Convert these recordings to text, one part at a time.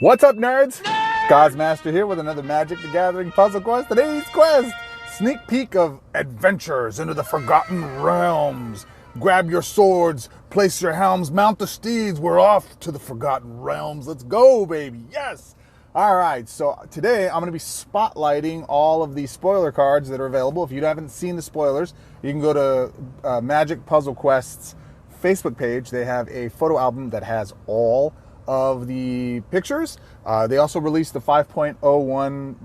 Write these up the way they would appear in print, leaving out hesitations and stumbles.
What's up, nerds? GozMaster here with another Magic the Gathering puzzle quest. Today's quest, sneak peek of adventures into the Forgotten Realms. Grab your swords, place your helms, mount the steeds. We're off to the Forgotten Realms. Let's go, baby. Yes. All right, so today I'm going to be spotlighting all of the spoiler cards that are available. If you haven't seen the spoilers, you can go to Magic Puzzle Quest's Facebook page. They have a photo album that has all of the pictures. They also released the 5.01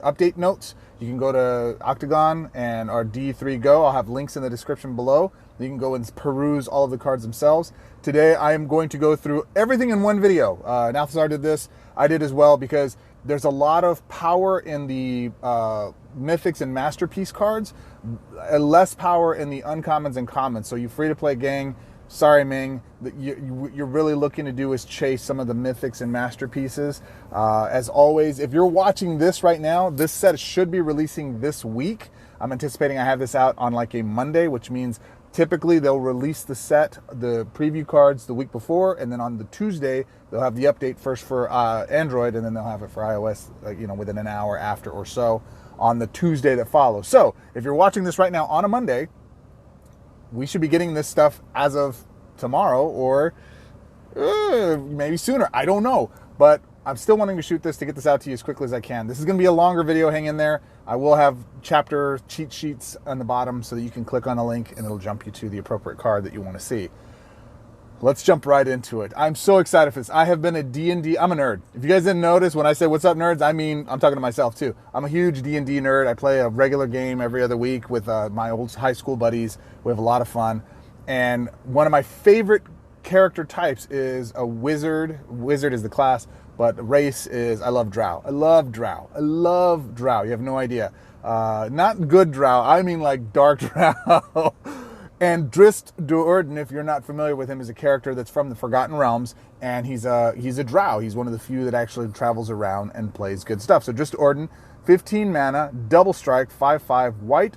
update notes. You can go to Octagon and our D3 Go. I'll have links in the description below. You can go and peruse all of the cards themselves. Today I am going to go through everything in one video. Nalthazar did this. I did as well, because there's a lot of power in the Mythics and Masterpiece cards, less power in the Uncommons and Commons. So you free-to-play gang, sorry, Ming, you're really looking to do is chase some of the Mythics and Masterpieces. As always, if you're watching this right now, this set should be releasing this week. I'm anticipating I have this out on like a Monday, which means typally they'll release the set, the preview cards, the week before, and then on the Tuesday, they'll have the update first for Android, and then they'll have it for iOS, within an hour after or so on the Tuesday that follows. So if you're watching this right now on a Monday, we should be getting this stuff as of tomorrow or maybe sooner. I don't know. But I'm still wanting to shoot this to get this out to you as quickly as I can. This is going to be a longer video. Hang in there. I will have chapter cheat sheets on the bottom so that you can click on a link and it'll jump you to the appropriate card that you want to see. Let's jump right into it. I'm so excited for this. I have been a D&D. I'm a nerd. If you guys didn't notice, when I say what's up, nerds, I mean I'm talking to myself too. I'm a huge D&D nerd. I play a regular game every other week with my old high school buddies. We have a lot of fun. And one of my favorite character types is a wizard. Wizard is the class, but race is, I love drow. I love drow. I love drow. You have no idea. Not good drow. I mean like dark drow. And Drizzt Do'Urden, if you're not familiar with him, is a character that's from the Forgotten Realms, and he's a drow. He's one of the few that actually travels around and plays good stuff. So Drizzt Do'Urden, 15 mana, double strike, 5/5, white,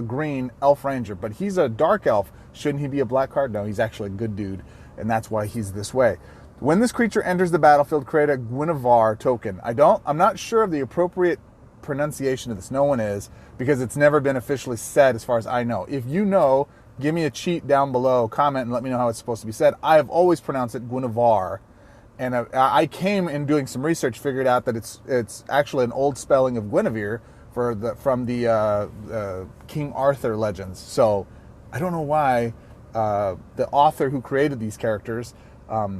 green, elf ranger. But he's a dark elf. Shouldn't he be a black card? No, he's actually a good dude, and that's why he's this way. When this creature enters the battlefield, create a Gouldras token. I'm not sure of the appropriate pronunciation of this. No one is, because it's never been officially said as far as I know. If you know, give me a cheat down below, comment, and let me know how it's supposed to be said. I have always pronounced it Gouldras, and I came in doing some research, figured out that it's actually an old spelling of Guinevere from the King Arthur legends. So I don't know why the author who created these characters,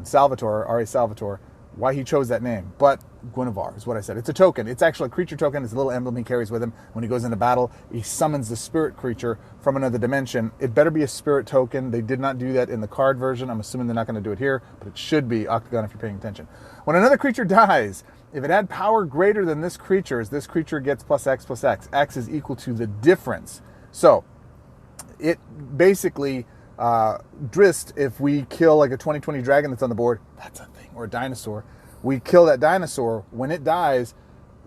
Salvatore, R.A. Salvatore, why he chose that name. But Gouldras is what I said. It's a token. It's actually a creature token. It's a little emblem he carries with him. When he goes into battle, he summons the spirit creature from another dimension. It better be a spirit token. They did not do that in the card version. I'm assuming they're not going to do it here, but it should be. Octagon, if you're paying attention. When another creature dies, if it had power greater than this creature's, this creature gets +X/+X. X is equal to the difference. So it basically, Drizzt, if we kill like a 2020 dragon that's on the board, that's a thing, or a dinosaur, we kill that dinosaur. When it dies,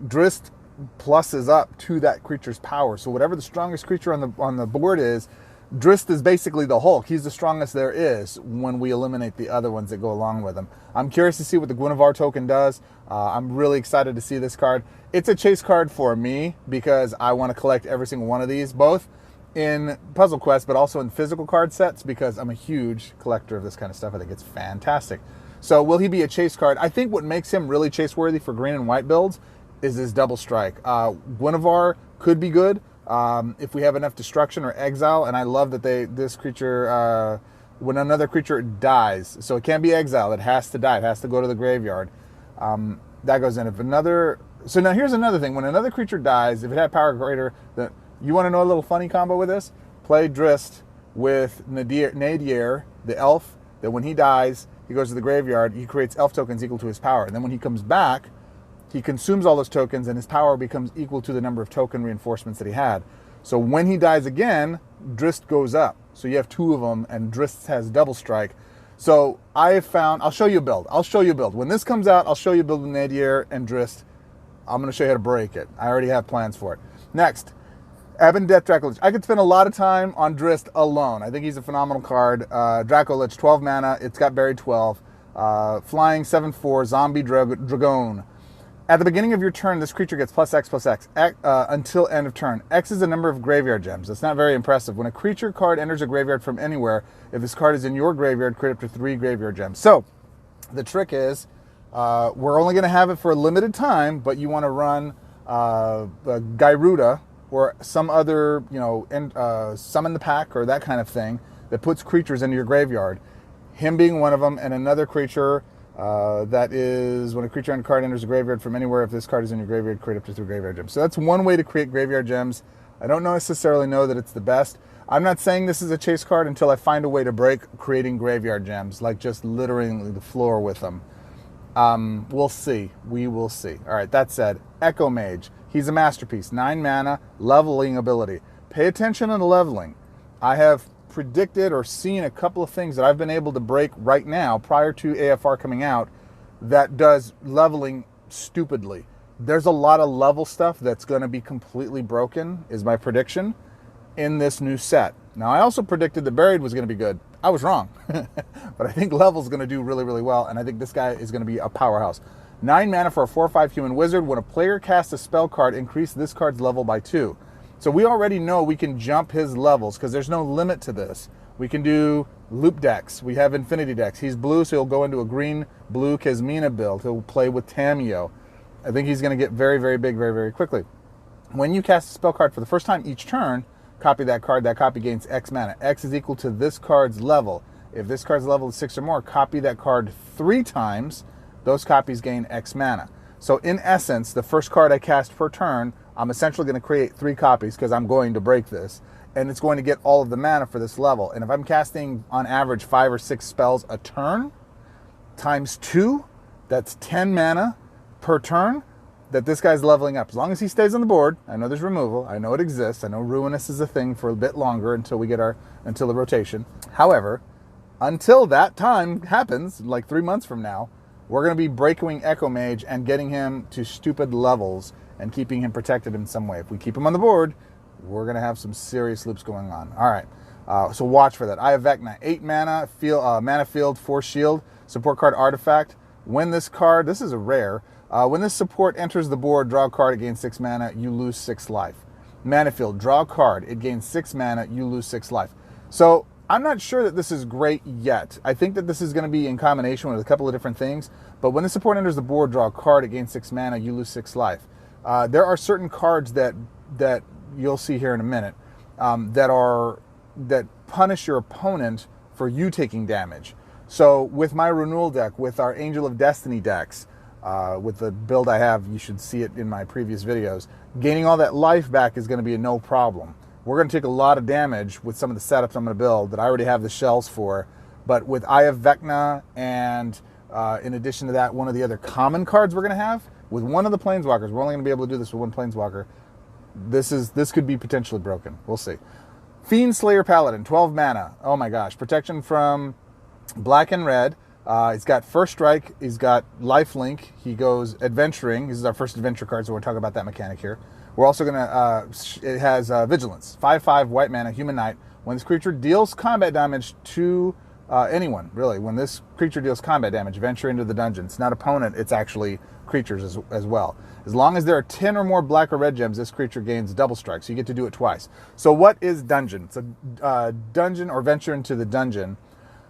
Drizzt pluses up to that creature's power. So whatever the strongest creature on the board is, Drizzt is basically the Hulk. He's the strongest there is when we eliminate the other ones that go along with him. I'm curious to see what the Gouldras token does. I'm really excited to see this card. It's a chase card for me because I want to collect every single one of these, both in Puzzle Quest, but also in physical card sets, because I'm a huge collector of this kind of stuff. I think it's fantastic. So will he be a chase card? I think what makes him really chase worthy for green and white builds is his double strike. Gouldras could be good if we have enough destruction or exile, and I love that this creature, when another creature dies, so it can't be exiled, it has to die, it has to go to the graveyard. That goes in. So now here's another thing. When another creature dies, if it had power greater, you want to know a little funny combo with this? Play Drizzt with Nadir, the elf, that when he dies, he goes to the graveyard, he creates elf tokens equal to his power. And then when he comes back, he consumes all those tokens, and his power becomes equal to the number of token reinforcements that he had. So when he dies again, Drizzt goes up. So you have two of them, and Drizzt has double strike. So I have found, I'll show you a build. When this comes out, I'll show you a build with Nadir and Drizzt. I'm going to show you how to break it. I already have plans for it. Next, Ebon Death Dracolich. I could spend a lot of time on Drizzt alone. I think he's a phenomenal card. Dracolich, 12 mana. It's got Buried 12. Flying 7/4 zombie dragon. At the beginning of your turn, this creature gets +X/+X until end of turn. X is the number of graveyard gems. That's not very impressive. When a creature card enters a graveyard from anywhere, if this card is in your graveyard, create up to 3 graveyard gems. So the trick is, we're only going to have it for a limited time, but you want to run Gyruda or some other, summon the pack or that kind of thing that puts creatures into your graveyard. Him being one of them, and another creature that is when a creature on a card enters a graveyard from anywhere, if this card is in your graveyard, create up to 3 graveyard gems. So that's one way to create graveyard gems. I don't necessarily know that it's the best. I'm not saying this is a chase card until I find a way to break creating graveyard gems, like just littering the floor with them. We'll see. We will see. All right, that said, Echomage. He's a masterpiece. 9 mana, leveling ability. Pay attention to the leveling. I have predicted or seen a couple of things that I've been able to break right now prior to AFR coming out that does leveling stupidly. There's a lot of level stuff that's going to be completely broken, is my prediction, in this new set. Now, I also predicted that Buried was going to be good. I was wrong. But I think Level's going to do really, really well, and I think this guy is going to be a powerhouse. 9 mana for a 4/5 human wizard. When a player casts a spell card, increase this card's level by 2. So we already know we can jump his levels because there's no limit to this. We can do loop decks. We have infinity decks. He's blue, so he'll go into a green-blue Kasmina build. He'll play with Tamiyo. I think he's going to get very, very big very, very quickly. When you cast a spell card for the first time each turn, copy that card. That copy gains X mana. X is equal to this card's level. If this card's level is 6 or more, copy that card 3 times. Those copies gain X mana. So in essence, the first card I cast per turn, I'm essentially going to create 3 copies because I'm going to break this. And it's going to get all of the mana for this level. And if I'm casting, on average, 5 or 6 spells a turn, times 2, that's 10 mana per turn that this guy's leveling up. As long as he stays on the board, I know there's removal, I know it exists, I know Ruinous is a thing for a bit longer until the rotation. However, until that time happens, like 3 months from now, we're going to be breaking Echomage and getting him to stupid levels and keeping him protected in some way. If we keep him on the board, we're going to have some serious loops going on. All right, so watch for that. I have Vecna, 8 mana, mana field, 4 shield, support card artifact. When this card, this is a rare, when this support enters the board, draw a card, it gains 6 mana, you lose 6 life. Manifold, draw a card, it gains 6 mana, you lose 6 life. So I'm not sure that this is great yet. I think that this is going to be in combination with a couple of different things, but when the support enters the board, draw a card, it gains 6 mana, you lose 6 life. There are certain cards that you'll see here in a minute that punish your opponent for you taking damage. So with my renewal deck, with our Angel of Destiny decks, with the build I have, you should see it in my previous videos, gaining all that life back is going to be a no problem. We're going to take a lot of damage with some of the setups I'm going to build that I already have the shells for, but with Eye of Vecna and in addition to that, one of the other common cards we're going to have, with one of the Planeswalkers, we're only going to be able to do this with one Planeswalker, this could be potentially broken. We'll see. Fiend Slayer Paladin, 12 mana. Oh my gosh. Protection from black and red. He's got first strike. He's got lifelink. He goes adventuring. This is our first adventure card, so we're talking about that mechanic here. We're also going to, it has vigilance. 5/5 white mana, human knight. When this creature deals combat damage to anyone, really, when this creature deals combat damage, venture into the dungeon. It's not opponent, it's actually creatures as well. As long as there are 10 or more black or red gems, this creature gains double strike, so you get to do it twice. So what is dungeon? It's a dungeon or venture into the dungeon.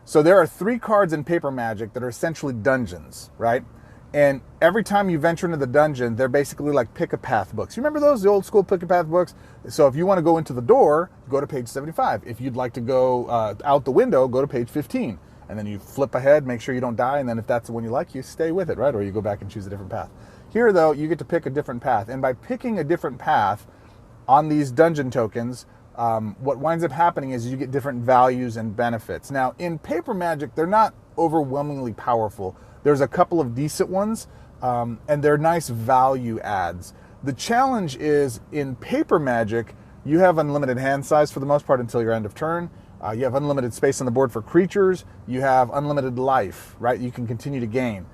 So there are 3 cards in Paper Magic that are essentially dungeons, right? And every time you venture into the dungeon, they're basically like pick-a-path books. You remember those, the old school pick-a-path books? So if you want to go into the door, go to page 75. If you'd like to go out the window, go to page 15. And then you flip ahead, make sure you don't die, and then if that's the one you like, you stay with it, right? Or you go back and choose a different path. Here, though, you get to pick a different path. And by picking a different path on these dungeon tokens, what winds up happening is you get different values and benefits. Now, in Paper Magic, they're not overwhelmingly powerful. There's a couple of decent ones, and they're nice value adds. The challenge is, in Paper Magic, you have unlimited hand size for the most part until your end of turn. You have unlimited space on the board for creatures. You have unlimited life, right? You can continue to gain.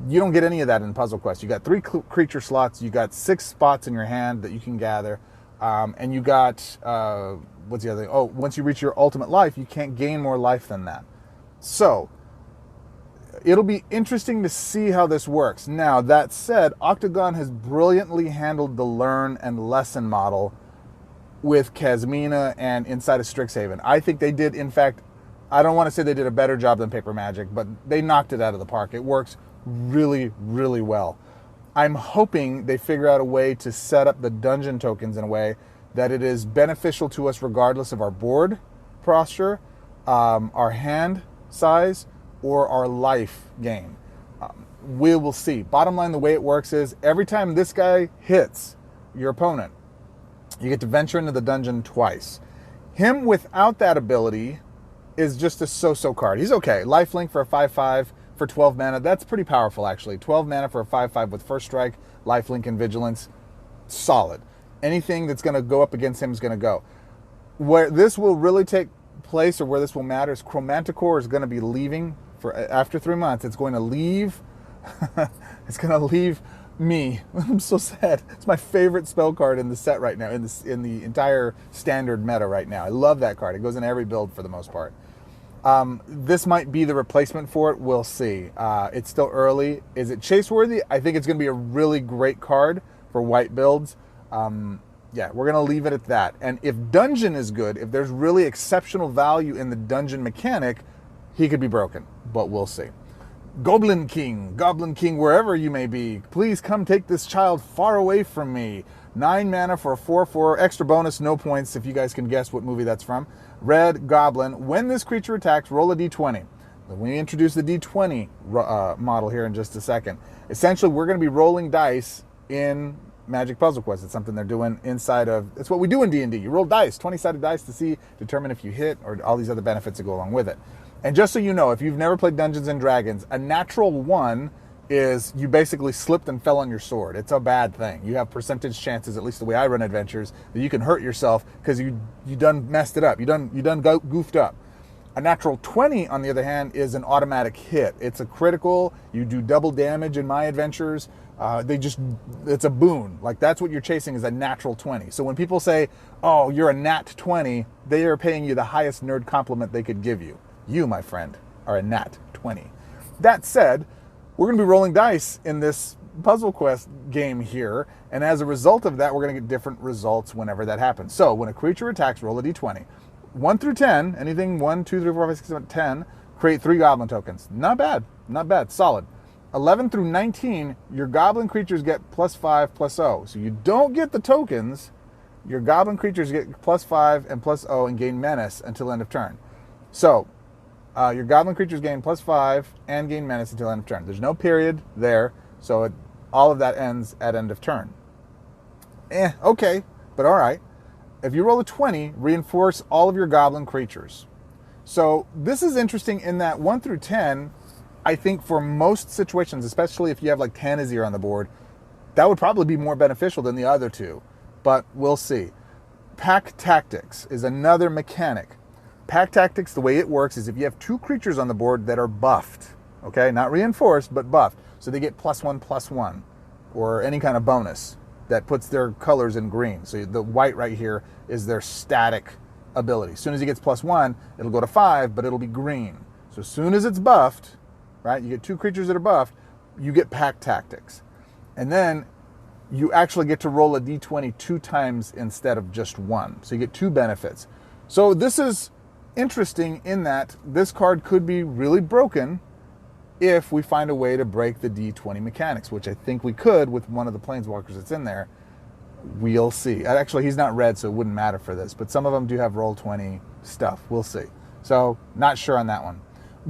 You don't get any of that in Puzzle Quest. You got 3 creature slots. You got 6 spots in your hand that you can gather. And you got, what's the other thing? Oh, once you reach your ultimate life, you can't gain more life than that. So, It'll be interesting to see how this works. Now, that said, Octagon has brilliantly handled the learn and lesson model with Kasmina and inside of Strixhaven. I think they did, in fact, I don't want to say they did a better job than Paper Magic, but they knocked it out of the park. It works really, really well. I'm hoping they figure out a way to set up the dungeon tokens in a way that it is beneficial to us regardless of our board posture, our hand size, or our life gain. We will see. Bottom line, the way it works is every time this guy hits your opponent, you get to venture into the dungeon twice. Him without that ability is just a so-so card. He's okay. Lifelink for a 5/5 for 12 mana. That's pretty powerful, actually. 12 mana for a 5/5 with First Strike, Lifelink, and Vigilance. Solid. Anything that's going to go up against him is going to go. Where this will really take place, or where this will matter, is Chromanticore is going to be leaving for after 3 months. It's going to leave. It's going to leave me. I'm so sad. It's my favorite spell card in the set right now, in the entire standard meta right now. I love that card. It goes in every build for the most part. This might be the replacement for it. We'll see. It's still early. Is it chase worthy? I think it's going to be a really great card for white builds. Yeah, we're going to leave it at that. And if dungeon is good, if there's really exceptional value in the dungeon mechanic, he could be broken, but we'll see. Goblin King, wherever you may be, please come take this child far away from me. 9 mana for a 4/4, extra bonus, no points if you guys can guess what movie that's from. Red Goblin. When this creature attacks, roll a d20. We introduce the d20 model here in just a second. Essentially, we're going to be rolling dice in Magic Puzzle Quest. It's something they're doing inside of, it's what we do in D&D. You roll dice, 20-sided dice to determine if you hit, or all these other benefits that go along with it. And just so you know, if you've never played Dungeons & Dragons, a natural 1 is you basically slipped and fell on your sword. It's a bad thing. You have percentage chances, at least the way I run adventures, that you can hurt yourself because you done messed it up. You done goofed up. A natural 20, on the other hand, is an automatic hit. It's a critical. You do double damage in my adventures. It's a boon. Like, that's what you're chasing, is a natural 20. So when people say, oh, you're a nat 20, they are paying you the highest nerd compliment they could give you. You, my friend, are a nat 20. That said, we're going to be rolling dice in this Puzzle Quest game here, and as a result of that, we're going to get different results whenever that happens. So when a creature attacks, roll a d20. 1 through 10, anything 1, 2, 3, 4, 5, 6, 7, 10, create 3 goblin tokens. Not bad, solid. 11 through 19, your goblin creatures get +5/+0. So you don't get the tokens, your goblin creatures get +5 and +0 and gain menace until end of turn. So your goblin creatures gain +5 and gain menace until end of turn. There's no period there, so all of that ends at end of turn. Okay, but all right. If you roll a 20, reinforce all of your goblin creatures. So this is interesting in that 1 through 10, I think for most situations, especially if you have like Tanazir on the board, that would probably be more beneficial than the other two, but we'll see. Pack Tactics is another mechanic. Pack Tactics, the way it works is if you have 2 creatures on the board that are buffed, okay, not reinforced, but buffed, so they get +1/+1, or any kind of bonus that puts their colors in green. So the white right here is their static ability. As soon as he gets +1, it'll go to 5, but it'll be green. So as soon as it's buffed, right, you get 2 creatures that are buffed, you get Pack Tactics. And then you actually get to roll a d20 2 times instead of just 1. So you get 2 benefits. So this is interesting in that this card could be really broken if we find a way to break the d20 mechanics, which I think we could with one of the Planeswalkers that's in there. We'll see. Actually, he's not red, so it wouldn't matter for this, but some of them do have roll 20 stuff. We'll see. So not sure on that one.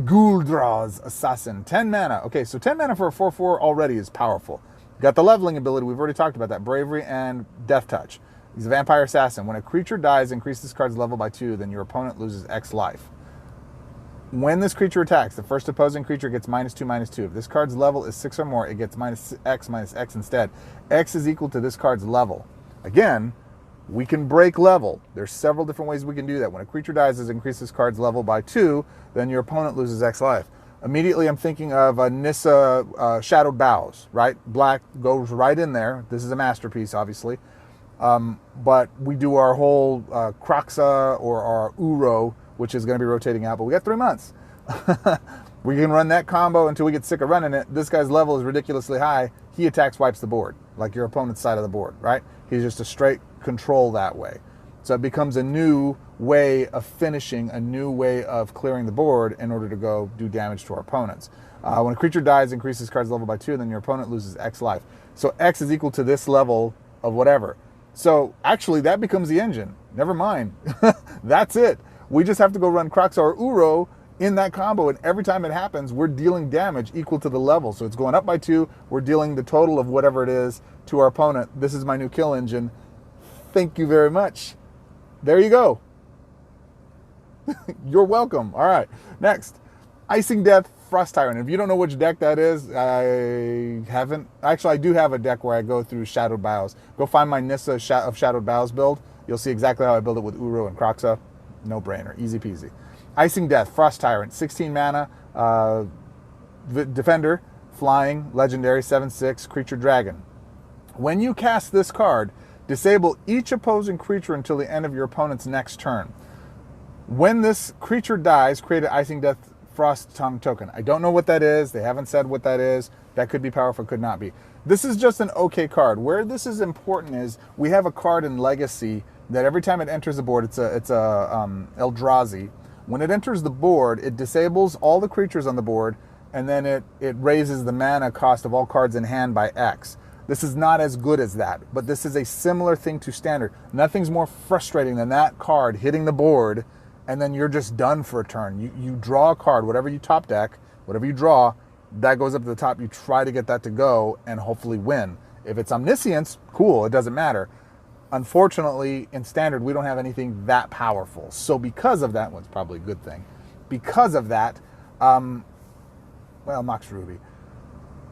Gouldras Assassin, 10 mana. Okay, so 10 mana for a 4/4 already is powerful. Got the leveling ability. We've already talked about that. Bravery and Death Touch. He's a vampire assassin. When a creature dies, increase this card's level by 2, then your opponent loses X life. When this creature attacks, the first opposing creature gets -2/-2. If this card's level is 6 or more, it gets -X instead. X is equal to this card's level. Again, we can break level. There's several different ways we can do that. When a creature dies, increase this card's level by 2, then your opponent loses X life. Immediately, I'm thinking of Nissa Shadowed Boughs, right? Black goes right in there. This is a masterpiece, obviously. But we do our whole Kroxa or our Uro, which is going to be rotating out, but we got 3 months. We can run that combo until we get sick of running it. This guy's level is ridiculously high. He attacks, wipes the board, like your opponent's side of the board, right? He's just a straight control that way. So it becomes a new way of finishing, a new way of clearing the board in order to go do damage to our opponents. When a creature dies, increases card's level by 2, then your opponent loses X life. So X is equal to this level of whatever. So actually that becomes the engine. Never mind. That's it. We just have to go run Kroxa or Uro in that combo, and every time it happens, we're dealing damage equal to the level. So it's going up by 2, we're dealing the total of whatever it is to our opponent. This is my new kill engine. Thank you very much. There you go. You're welcome. All right, next. Icing Death, Frost Tyrant. If you don't know which deck that is, I haven't. Actually, I do have a deck where I go through Shadowed Boughs. Go find my Nissa of Shadowed Boughs build. You'll see exactly how I build it with Uro and Kroxa. No brainer, easy peasy. Icing Death, Frost Tyrant, 16 mana, Defender, Flying, Legendary, 7/6, Creature Dragon. When you cast this card, disable each opposing creature until the end of your opponent's next turn. When this creature dies, create an Icing Death Frost Tongue token. I don't know what that is. They haven't said what that is. That could be powerful, could not be. This is just an okay card. Where this is important is we have a card in Legacy that every time it enters the board, it's a Eldrazi. When it enters the board, it disables all the creatures on the board, and then it raises the mana cost of all cards in hand by X. This is not as good as that, but this is a similar thing to Standard. Nothing's more frustrating than that card hitting the board, and then you're just done for a turn. You draw a card, whatever you top deck, whatever you draw, that goes up to the top. You try to get that to go and hopefully win. If it's Omniscience, cool, it doesn't matter. Unfortunately, in Standard, we don't have anything that powerful. So because of that, well, it's probably a good thing. Because of that, Mox Ruby.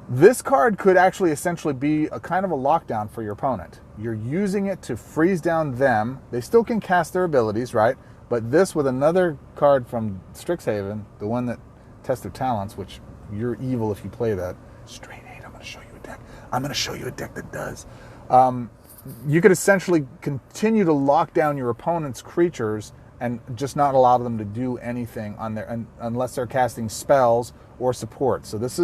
This card could actually essentially be a kind of a lockdown for your opponent. You're using it to freeze down them. They still can cast their abilities, right? But this with another card from Strixhaven, the one that tests their talents, which you're evil if you play that. Straight hate, I'm going to show you a deck. I'm going to show you a deck that does. You could essentially continue to lock down your opponent's creatures and just not allow them to do anything on their unless they're casting spells or support. So this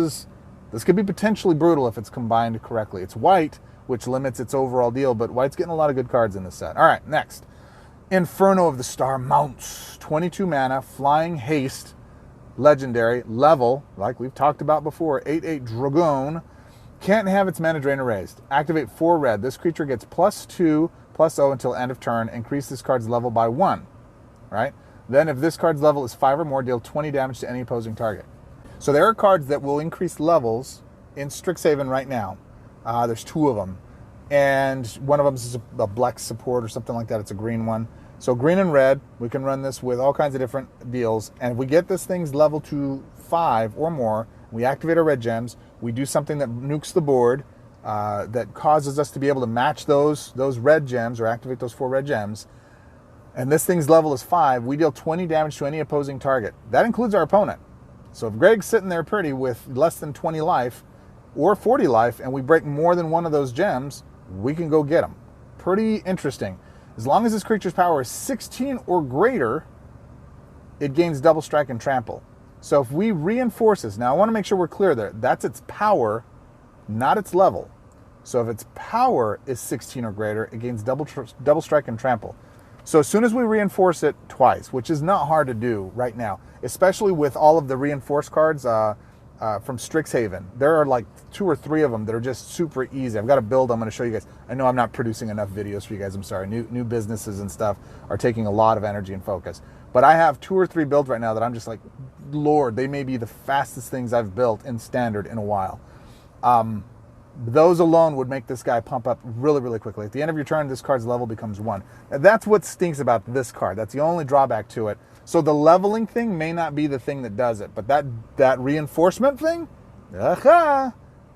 could be potentially brutal if it's combined correctly. It's white, which limits its overall deal, but white's getting a lot of good cards in this set. All right, next. Inferno of the Star Mounts. 22 mana, flying haste, legendary, level, like we've talked about before, 8/8 Dragoon. Can't have its mana drain erased. Activate 4 red. This creature gets +2/+0 until end of turn. Increase this card's level by 1. Right? Then if this card's level is 5 or more, deal 20 damage to any opposing target. So there are cards that will increase levels in Strixhaven right now. There's 2 of them. And one of them is a Blex support or something like that. It's a green one. So green and red, we can run this with all kinds of different deals. And if we get this thing's level to 5 or more, we activate our red gems, we do something that nukes the board, that causes us to be able to match those red gems or activate those 4 red gems, and this thing's level is 5, we deal 20 damage to any opposing target. That includes our opponent. So if Greg's sitting there pretty with less than 20 life or 40 life, and we break more than one of those gems, we can go get him. Pretty interesting. As long as this creature's power is 16 or greater, it gains double strike and trample. So if we reinforce this, now I want to make sure we're clear there, that's its power, not its level. So if its power is 16 or greater, it gains double strike and trample. So as soon as we reinforce it twice, which is not hard to do right now, especially with all of the reinforced cards from Strixhaven. There are like 2 or 3 of them that are just super easy. I've got a build I'm going to show you guys. I know I'm not producing enough videos for you guys. I'm sorry. New businesses and stuff are taking a lot of energy and focus. But I have 2 or 3 builds right now that I'm just like, Lord, they may be the fastest things I've built in Standard in a while. Those alone would make this guy pump up really, really quickly. At the end of your turn, this card's level becomes 1. And that's what stinks about this card. That's the only drawback to it. So the leveling thing may not be the thing that does it, but that reinforcement thing, I'm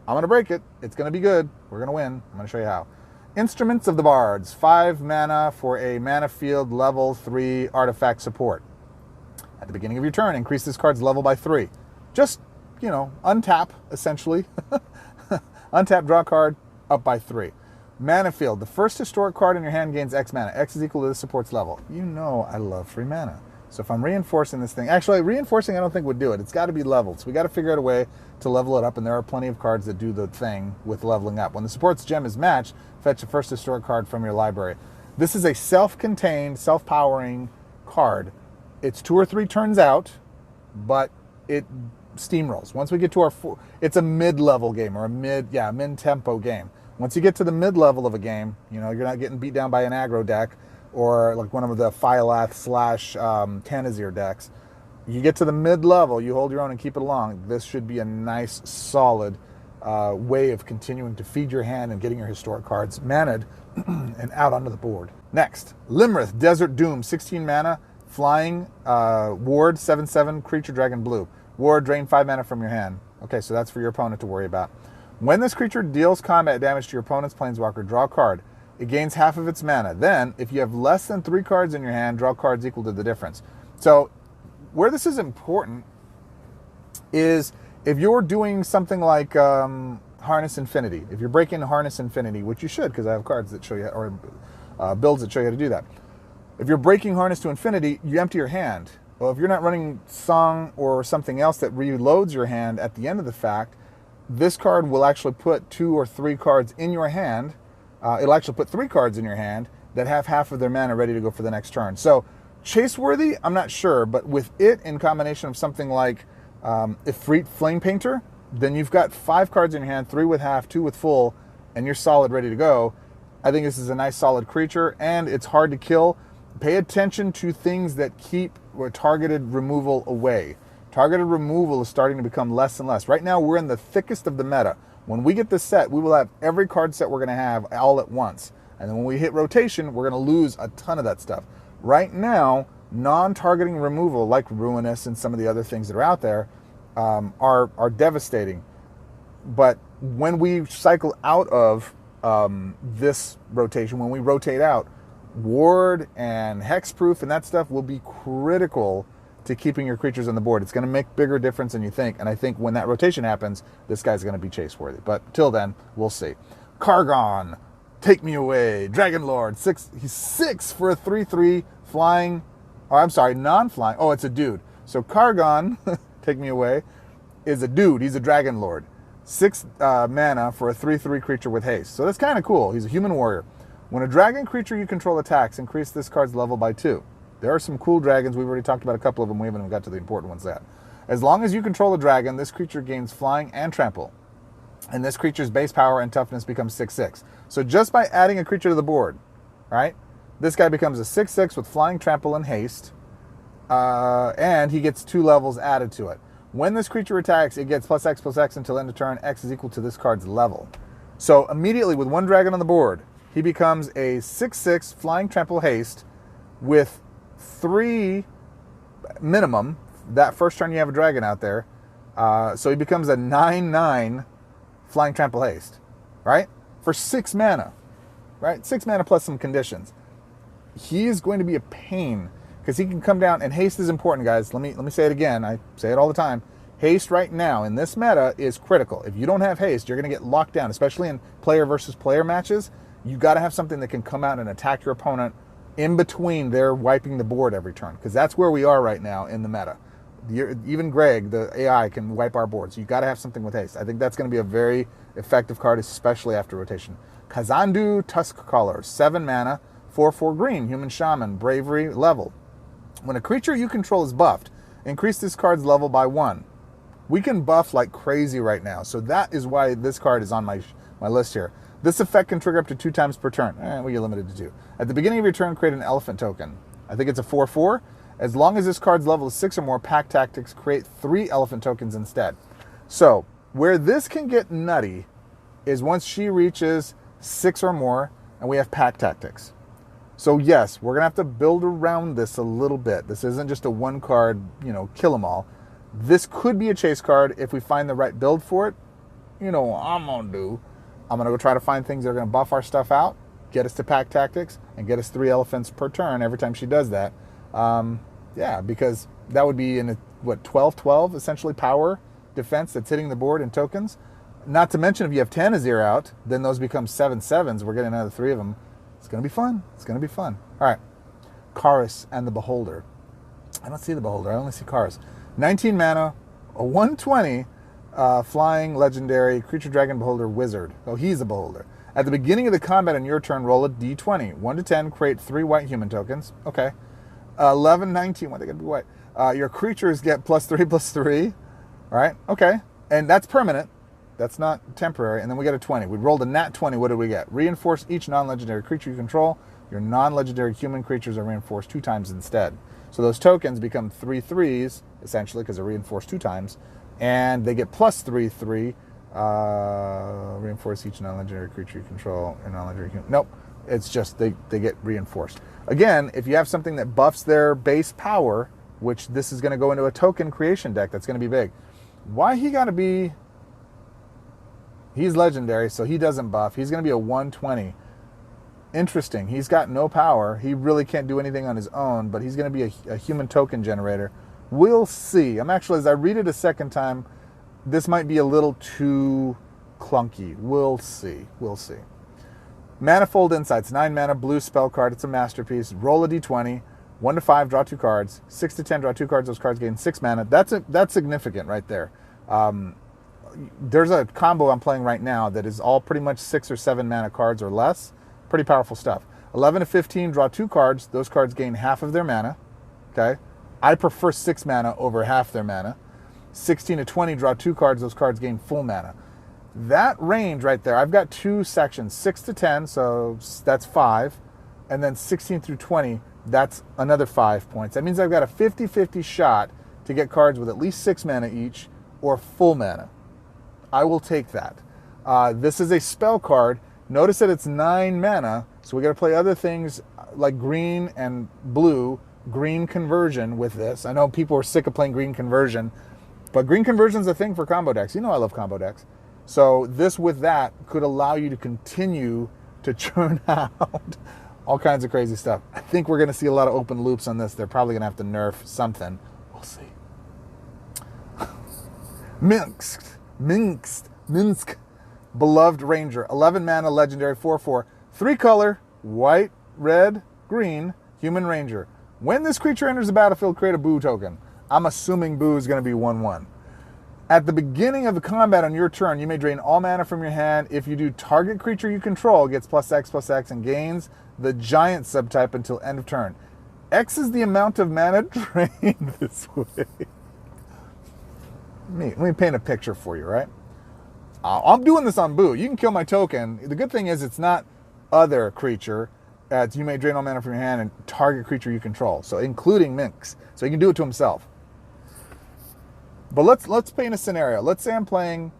going to break it. It's going to be good. We're going to win. I'm going to show you how. Instruments of the Bards. 5 mana for a mana field level 3 artifact support. At the beginning of your turn, increase this card's level by 3. Just, untap, essentially. Untap, draw a card, up by 3. Mana field. The first historic card in your hand gains X mana. X is equal to the support's level. You know I love free mana. So if I'm reinforcing this thing, actually reinforcing I don't think would do it. It's got to be leveled. So we got to figure out a way to level it up, and there are plenty of cards that do the thing with leveling up. When the support's gem is matched, fetch the first historic card from your library. This is a self-contained, self-powering card. It's 2 or 3 turns out, but it steamrolls. Once we get to our it's a mid-level game, or a mid-tempo game. Once you get to the mid-level of a game, you know, you're not getting beat down by an aggro deck or like one of the Phylath / Tanazir decks. You get to the mid-level, you hold your own and keep it along. This should be a nice, solid way of continuing to feed your hand and getting your historic cards maned and out onto the board. Next, Limerich, Desert Doom, 16 mana, flying, ward, 7/7, creature, dragon, blue. Ward, drain 5 mana from your hand. Okay, so that's for your opponent to worry about. When this creature deals combat damage to your opponent's planeswalker, draw a card. It gains half of its mana. Then, if you have less than 3 cards in your hand, draw cards equal to the difference. So, where this is important is if you're doing something like Harness Infinity. If you're breaking Harness Infinity, which you should, because I have cards that show you, or builds that show you how to do that. If you're breaking Harness to Infinity, you empty your hand. Well, if you're not running Song or something else that reloads your hand at the end of the fact, this card will actually put 2 or 3 cards in your hand. It'll actually put 3 cards in your hand that have half of their mana ready to go for the next turn. So, chase-worthy, I'm not sure, but with it in combination of something like Ifrit Flame Painter, then you've got 5 cards in your hand, 3 with half, 2 with full, and you're solid, ready to go. I think this is a nice, solid creature, and it's hard to kill. Pay attention to things that keep targeted removal away. Targeted removal is starting to become less and less. Right now, we're in the thickest of the meta. When we get this set, we will have every card set we're going to have all at once. And then when we hit rotation, we're going to lose a ton of that stuff. Right now, non-targeting removal, like Ruinous and some of the other things that are out there, are devastating. But when we cycle out of this rotation, when we rotate out, Ward and Hexproof and that stuff will be critical to keeping your creatures on the board. It's going to make bigger difference than you think, and I think when that rotation happens, this guy's going to be chase-worthy. But till then, we'll see. Kargon, take me away. Dragon Lord, he's 6 for a 3/3 flying, non-flying. Oh, it's a dude. So Kargon, take me away, is a dude. He's a Dragon Lord. 6 mana for a 3/3 creature with haste. So that's kind of cool. He's a human warrior. When a dragon creature you control attacks, increase this card's level by 2. There are some cool dragons. We've already talked about a couple of them. We haven't even got to the important ones yet. As long as you control a dragon, this creature gains flying and trample. And this creature's base power and toughness becomes 6/6. So just by adding a creature to the board, right, this guy becomes a 6/6 with flying, trample, and haste. And he gets 2 levels added to it. When this creature attacks, it gets +X/+X until end of turn. X is equal to this card's level. So immediately with 1 dragon on the board, he becomes a 6/6 flying, trample, haste with 3 minimum. That first turn you have a dragon out there. So he becomes a 9/9 flying, trample, haste, right? For 6 mana, right? 6 mana plus some conditions. He is going to be a pain because he can come down, and haste is important, guys. Let me say it again. I say it all the time. Haste right now in this meta is critical. If you don't have haste, you're going to get locked down, especially in player versus player matches. You got to have something that can come out and attack your opponent in between their wiping the board every turn, because that's where we are right now in the meta. Even Greg, the AI, can wipe our board, so you got to have something with haste. I think that's going to be a very effective card, especially after rotation. Kazandu Tusk, 7 mana, 4/4 green, human shaman, bravery, level. When a creature you control is buffed, increase this card's level by 1. We can buff like crazy right now, so that is why this card is on my list here. This effect can trigger up to 2 times per turn. We get limited to 2. At the beginning of your turn, create an elephant token. I think it's a 4/4. As long as this card's level is 6 or more, Pack Tactics, create 3 elephant tokens instead. So, where this can get nutty is once she reaches 6 or more, and we have Pack Tactics. So yes, we're going to have to build around this a little bit. This isn't just a 1 card, kill 'em all. This could be a chase card if we find the right build for it. You know what I'm going to do. I'm going to go try to find things that are going to buff our stuff out, get us to Pack Tactics, and get us 3 elephants per turn every time she does that. Yeah, because that would be in a, 12/12, essentially, power defense that's hitting the board in tokens. Not to mention, if you have Tanazir out, then those become 7/7s. We're getting another 3 of them. It's going to be fun. It's going to be fun. All right. Karis and the Beholder. I don't see the Beholder. I only see cars. 19 mana, a 120 flying legendary creature dragon beholder wizard. Oh, he's a beholder. At the beginning of the combat on your turn, roll a d20. 1 to 10, create 3 white human tokens. Okay. 11, 19. Why they gotta be white? Your creatures get +3/+3. All right. Okay. And that's permanent. That's not temporary. And then we get a 20. We rolled a nat 20. What did we get? Reinforce each non-legendary creature you control. Your non-legendary human creatures are reinforced 2 times instead. So those tokens become 3/3s, essentially, because they're reinforced 2 times. And they get +3/3. Reinforce each non-legendary creature you control. And non-legendary human. Nope. It's just they get reinforced. Again, if you have something that buffs their base power, which this is going to go into a token creation deck, that's going to be big. Why he got to be... He's legendary, so he doesn't buff. He's going to be a 120. Interesting. He's got no power. He really can't do anything on his own, but he's going to be a human token generator. We'll see. I'm actually, as I read it a second time, this might be a little too clunky. We'll see. We'll see. Manifold Insights, 9 mana, blue spell card. It's a masterpiece. Roll a d20. 1 to 5, draw 2 cards. 6 to 10, draw 2 cards. Those cards gain 6 mana. That's significant right there. There's a combo I'm playing right now that is all pretty much 6 or 7 mana cards or less. Pretty powerful stuff. 11 to 15, draw 2 cards. Those cards gain half of their mana. Okay. I prefer 6 mana over half their mana. 16 to 20, draw 2 cards. Those cards gain full mana. That range right there, I've got 2 sections, 6 to 10, so that's 5. And then 16 through 20, that's another 5 points. That means I've got a 50-50 shot to get cards with at least 6 mana each or full mana. I will take that. This is a spell card. Notice that it's 9 mana, so we got to play other things like green and blue, green conversion with this. I know people are sick of playing green conversion, but green conversion is a thing for combo decks. You know I love combo decks. So this with that could allow you to continue to churn out all kinds of crazy stuff. I think we're going to see a lot of open loops on this. They're probably going to have to nerf something. We'll see. Minsk. Beloved Ranger. 11 mana, legendary, 4/4. 3 color, white, red, green, human ranger. When this creature enters the battlefield, create a boo token. I'm assuming boo is going to be 1/1. At the beginning of the combat on your turn, you may drain all mana from your hand. If you do, target creature you control gets +X/+X and gains the giant subtype until end of turn. X is the amount of mana drained this way. Let me paint a picture for you, right? I'm doing this on Boo. You can kill my token. The good thing is it's not other creature. You may drain all mana from your hand and target creature you control. So including Minx. So he can do it to himself. But let's paint a scenario. Let's say I'm playing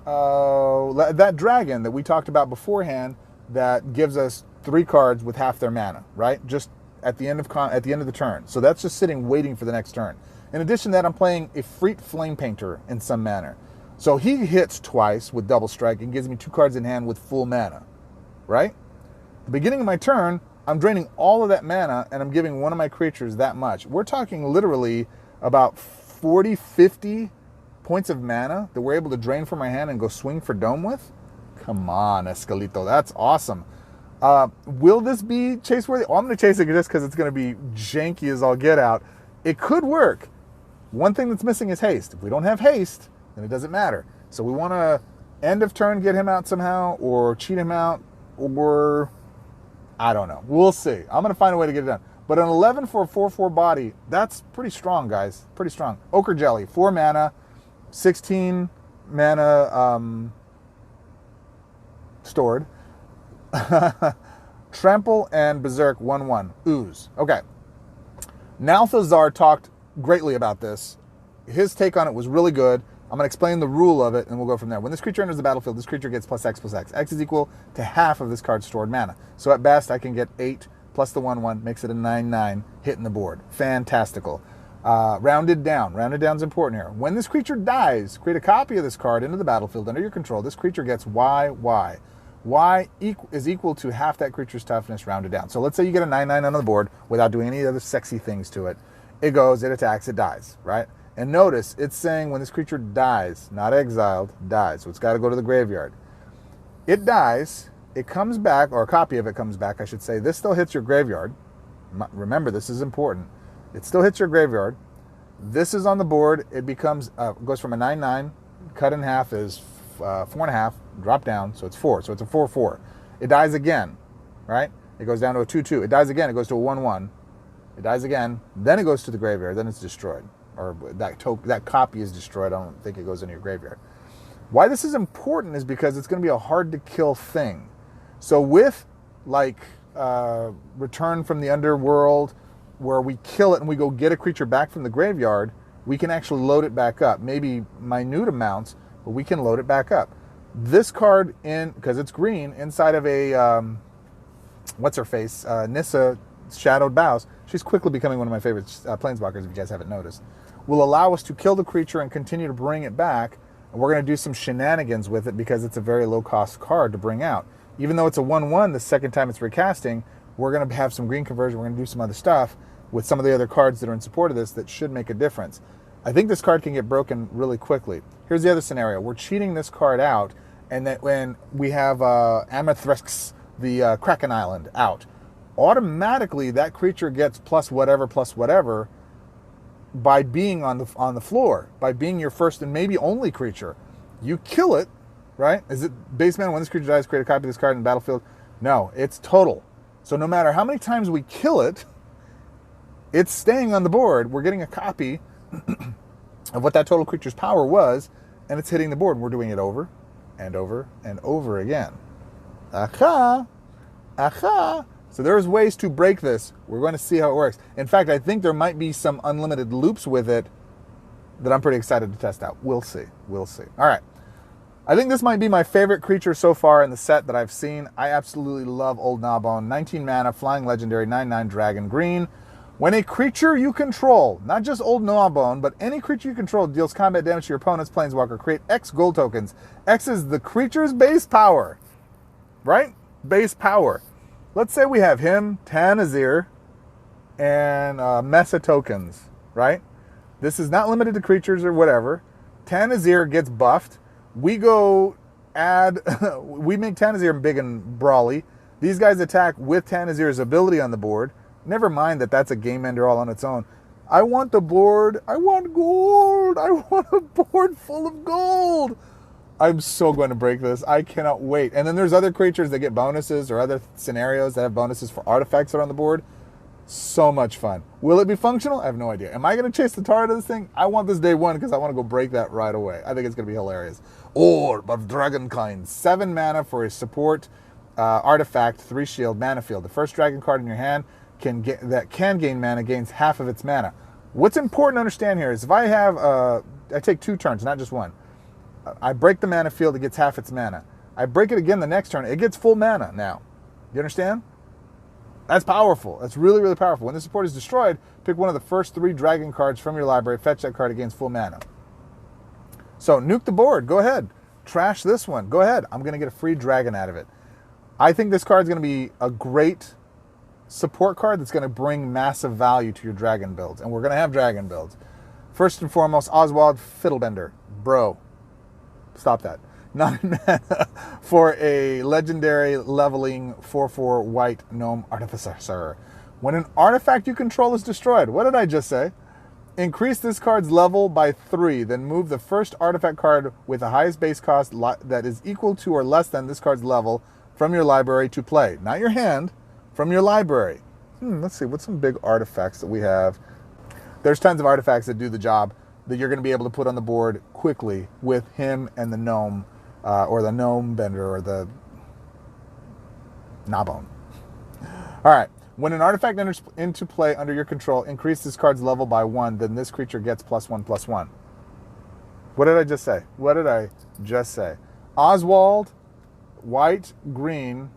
that dragon that we talked about beforehand that gives us 3 cards with half their mana, right? Just at the end of the turn. So that's just sitting waiting for the next turn. In addition to that, I'm playing a Freet Flame Painter in some manner. So he hits twice with double strike and gives me 2 cards in hand with full mana, right? At the beginning of my turn, I'm draining all of that mana and I'm giving one of my creatures that much. We're talking literally about 40, 50 points of mana that we're able to drain from my hand and go swing for dome with. Come on, Escalito, that's awesome. Will this be chase-worthy? Oh, I'm going to chase it just because it's going to be janky as all get out. It could work. One thing that's missing is haste. If we don't have haste, then it doesn't matter. So we want to end of turn get him out somehow or cheat him out or I don't know. We'll see. I'm going to find a way to get it done. But an 11 for a 4/4 body, that's pretty strong, guys. Pretty strong. Ochre Jelly, 4 mana, 16 mana stored. Trample and Berserk, 1/1. Ooze. Okay. Nalthazar talked greatly about this. His take on it was really good. I'm going to explain the rule of it, and we'll go from there. When this creature enters the battlefield, this creature gets +X/+X. X is equal to half of this card's stored mana. So at best, I can get 8 plus the 1/1, makes it a 9/9, hitting the board. Fantastical. Rounded down. Rounded down is important here. When this creature dies, create a copy of this card into the battlefield under your control. This creature gets Y. Y is equal to half that creature's toughness rounded down. So let's say you get a 9/9 on the board without doing any other sexy things to it. It goes, it attacks, it dies, right? And notice, it's saying when this creature dies, not exiled, dies. So it's got to go to the graveyard. It dies, it comes back, or a copy of it comes back, I should say. This still hits your graveyard. Remember, this is important. It still hits your graveyard. This is on the board. It becomes goes from a 9/9, cut in half is 4.5, drop down, so it's 4. So it's a 4/4. It dies again, right? It goes down to a 2/2. It dies again. It goes to a 1/1. It dies again. Then it goes to the graveyard. Then it's destroyed, or that copy is destroyed. I don't think it goes into your graveyard. Why this is important is because it's going to be a hard to kill thing. So with like Return from the Underworld, where we kill it and we go get a creature back from the graveyard, we can actually load it back up. Maybe minute amounts, but we can load it back up. This card, because it's green, inside of a, what's-her-face, Nissa Shadowed Bows, she's quickly becoming one of my favorite Planeswalkers, if you guys haven't noticed, will allow us to kill the creature and continue to bring it back. And we're going to do some shenanigans with it because it's a very low-cost card to bring out. Even though it's a 1/1 the second time it's recasting, we're going to have some green conversion, we're going to do some other stuff with some of the other cards that are in support of this that should make a difference. I think this card can get broken really quickly. Here's the other scenario. We're cheating this card out, and that when we have Amethrix, the Kraken Island, out, automatically that creature gets plus whatever by being on the floor, by being your first and maybe only creature. You kill it, right? Is it base mana? When this creature dies, create a copy of this card in the battlefield? No, it's total. So no matter how many times we kill it, it's staying on the board. We're getting a copy of what that total creature's power was, and it's hitting the board. And we're doing it over and over and over again. Aha! Aha! So there's ways to break this. We're going to see how it works. In fact, I think there might be some unlimited loops with it that I'm pretty excited to test out. We'll see. We'll see. All right. I think this might be my favorite creature so far in the set that I've seen. I absolutely love Old Gnawbone. 19 mana, flying legendary, 9/9 dragon, green. When a creature you control, not just Old Gnawbone, but any creature you control deals combat damage to your opponent's Planeswalker, create X gold tokens. X is the creature's base power, right? Base power. Let's say we have him, Tanazir, and Mesa tokens, right? This is not limited to creatures or whatever. Tanazir gets buffed. We go add, we make Tanazir big and brawly. These guys attack with Tanazir's ability on the board. Never mind that that's a game ender all on its own. I want the board. I want gold. I want a board full of gold. I'm so going to break this. I cannot wait. And then there's other creatures that get bonuses or other scenarios that have bonuses for artifacts that are on the board. So much fun. Will it be functional? I have no idea. Am I going to chase the tar out of this thing? I want this day one because I want to go break that right away. I think it's going to be hilarious. Orb of Dragonkind. 7 mana for a support artifact, 3 shield, mana field. The first dragon card in your hand that can gain mana gains half of its mana. What's important to understand here is if I have, I take 2 turns, not just one. I break the mana field, it gets half its mana. I break it again the next turn, it gets full mana now. You understand? That's powerful. That's really, really powerful. When the support is destroyed, pick one of the first 3 dragon cards from your library, fetch that card, it gains full mana. So nuke the board, go ahead. Trash this one, go ahead. I'm going to get a free dragon out of it. I think this card's going to be a great support card that's going to bring massive value to your dragon builds. And we're going to have dragon builds. First and foremost, Oswald Fiddlebender. Bro, stop that. 9 mana for a legendary leveling 4/4 white gnome artificer. When an artifact you control is destroyed, what did I just say? Increase this card's level by 3, then move the first artifact card with the highest base cost that is equal to or less than this card's level from your library to play. Not your hand, from your library. Let's see, what's some big artifacts that we have? There's tons of artifacts that do the job that you're going to be able to put on the board quickly with him and the gnome, or the gnome bender, or the gnawbone. All right. When an artifact enters into play under your control, increase this card's level by 1, then this creature gets +1/+1. What did I just say? What did I just say? Oswald, white, green.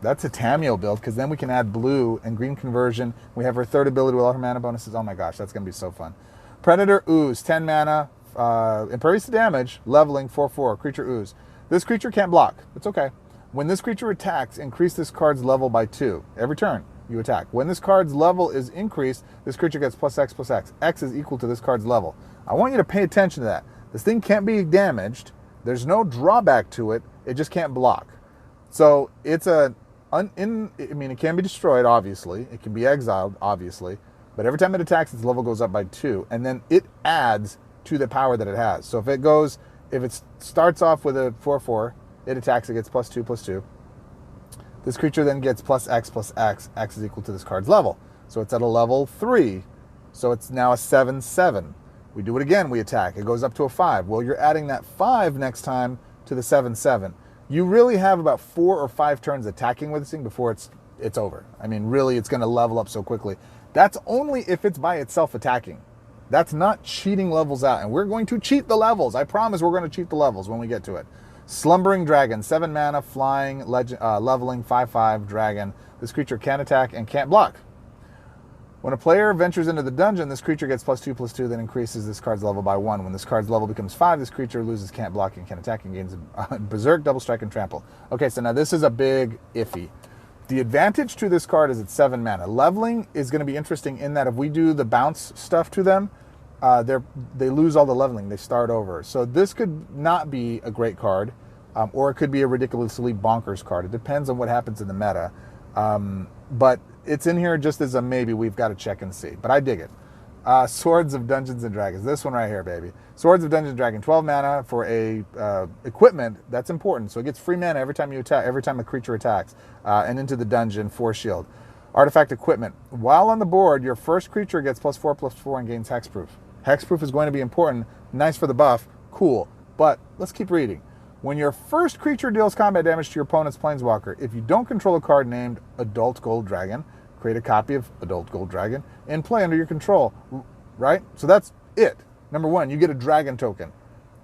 That's a Tameo build, because then we can add blue and green conversion. We have her third ability with all her mana bonuses. Oh my gosh, that's going to be so fun. Predator Ooze, 10 mana, impervious to damage, leveling 4/4, creature Ooze. This creature can't block. It's okay. When this creature attacks, increase this card's level by 2. Every turn, you attack. When this card's level is increased, this creature gets +X/+X. X is equal to this card's level. I want you to pay attention to that. This thing can't be damaged. There's no drawback to it. It just can't block. So it's an I mean, it can be destroyed, obviously. It can be exiled, obviously. But every time it attacks, its level goes up by 2. And then it adds to the power that it has. So if it starts off with a 4/4, it attacks, it gets +2/+2. This creature then gets +X+X. X is equal to this card's level. So it's at a level 3. So it's now a 7/7. We do it again, we attack. It goes up to a 5. Well, you're adding that 5 next time to the 7/7. You really have about 4 or 5 turns attacking with this thing before it's over. I mean, really, it's going to level up so quickly. That's only if it's by itself attacking. That's not cheating levels out. And we're going to cheat the levels. I promise we're going to cheat the levels when we get to it. Slumbering Dragon, 7 mana, flying, leveling, 5/5 dragon. This creature can't attack and can't block. When a player ventures into the dungeon, this creature gets +2/+2, then increases this card's level by 1. When this card's level becomes 5, this creature loses can't block and can't attack and gains Berserk, Double Strike, and Trample. Okay, so now this is a big iffy. The advantage to this card is it's 7 mana. Leveling is going to be interesting in that if we do the bounce stuff to them, they lose all the leveling. They start over. So this could not be a great card, or it could be a ridiculously bonkers card. It depends on what happens in the meta. But it's in here just as a maybe. We've got to check and see. But I dig it. Swords of Dungeons and Dragons. This one right here, baby. Swords of Dungeons and Dragons. 12 mana for a equipment. That's important. So it gets free mana every time you attack, every time a creature attacks. And into the dungeon, 4 shield. Artifact equipment. While on the board, your first creature gets +4/+4 and gains hexproof. Hexproof is going to be important. Nice for the buff. Cool. But let's keep reading. When your first creature deals combat damage to your opponent's Planeswalker, if you don't control a card named Adult Gold Dragon, create a copy of Adult Gold Dragon and play under your control, right? So that's it. Number 1, you get a dragon token.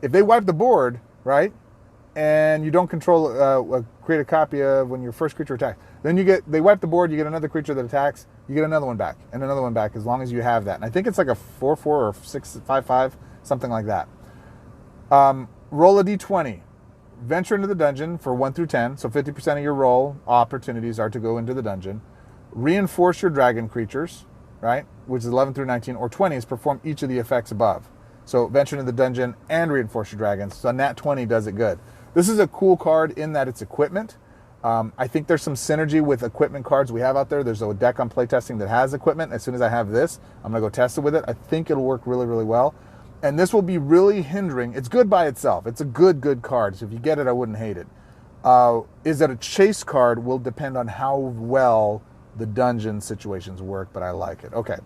If they wipe the board, right, and you don't control, create a copy of when your first creature attacks, then they wipe the board, you get another creature that attacks, you get another one back, and another one back, as long as you have that. And I think it's like a 4/4 or 6/5/5, something like that. Roll a d20. Venture into the dungeon for 1 through 10, so 50% of your roll opportunities are to go into the dungeon. Reinforce your dragon creatures, right, which is 11 through 19, or 20s, perform each of the effects above. So venture into the dungeon and reinforce your dragons. So nat 20 does it good. This is a cool card in that it's equipment. I think there's some synergy with equipment cards we have out there. There's a deck on playtesting that has equipment. As soon as I have this, I'm going to go test it with it. I think it'll work really, really well. And this will be really hindering. It's good by itself. It's a good card. So if you get it, I wouldn't hate it. Is that a chase card will depend on how well the dungeon situations work, but I like it. Okay.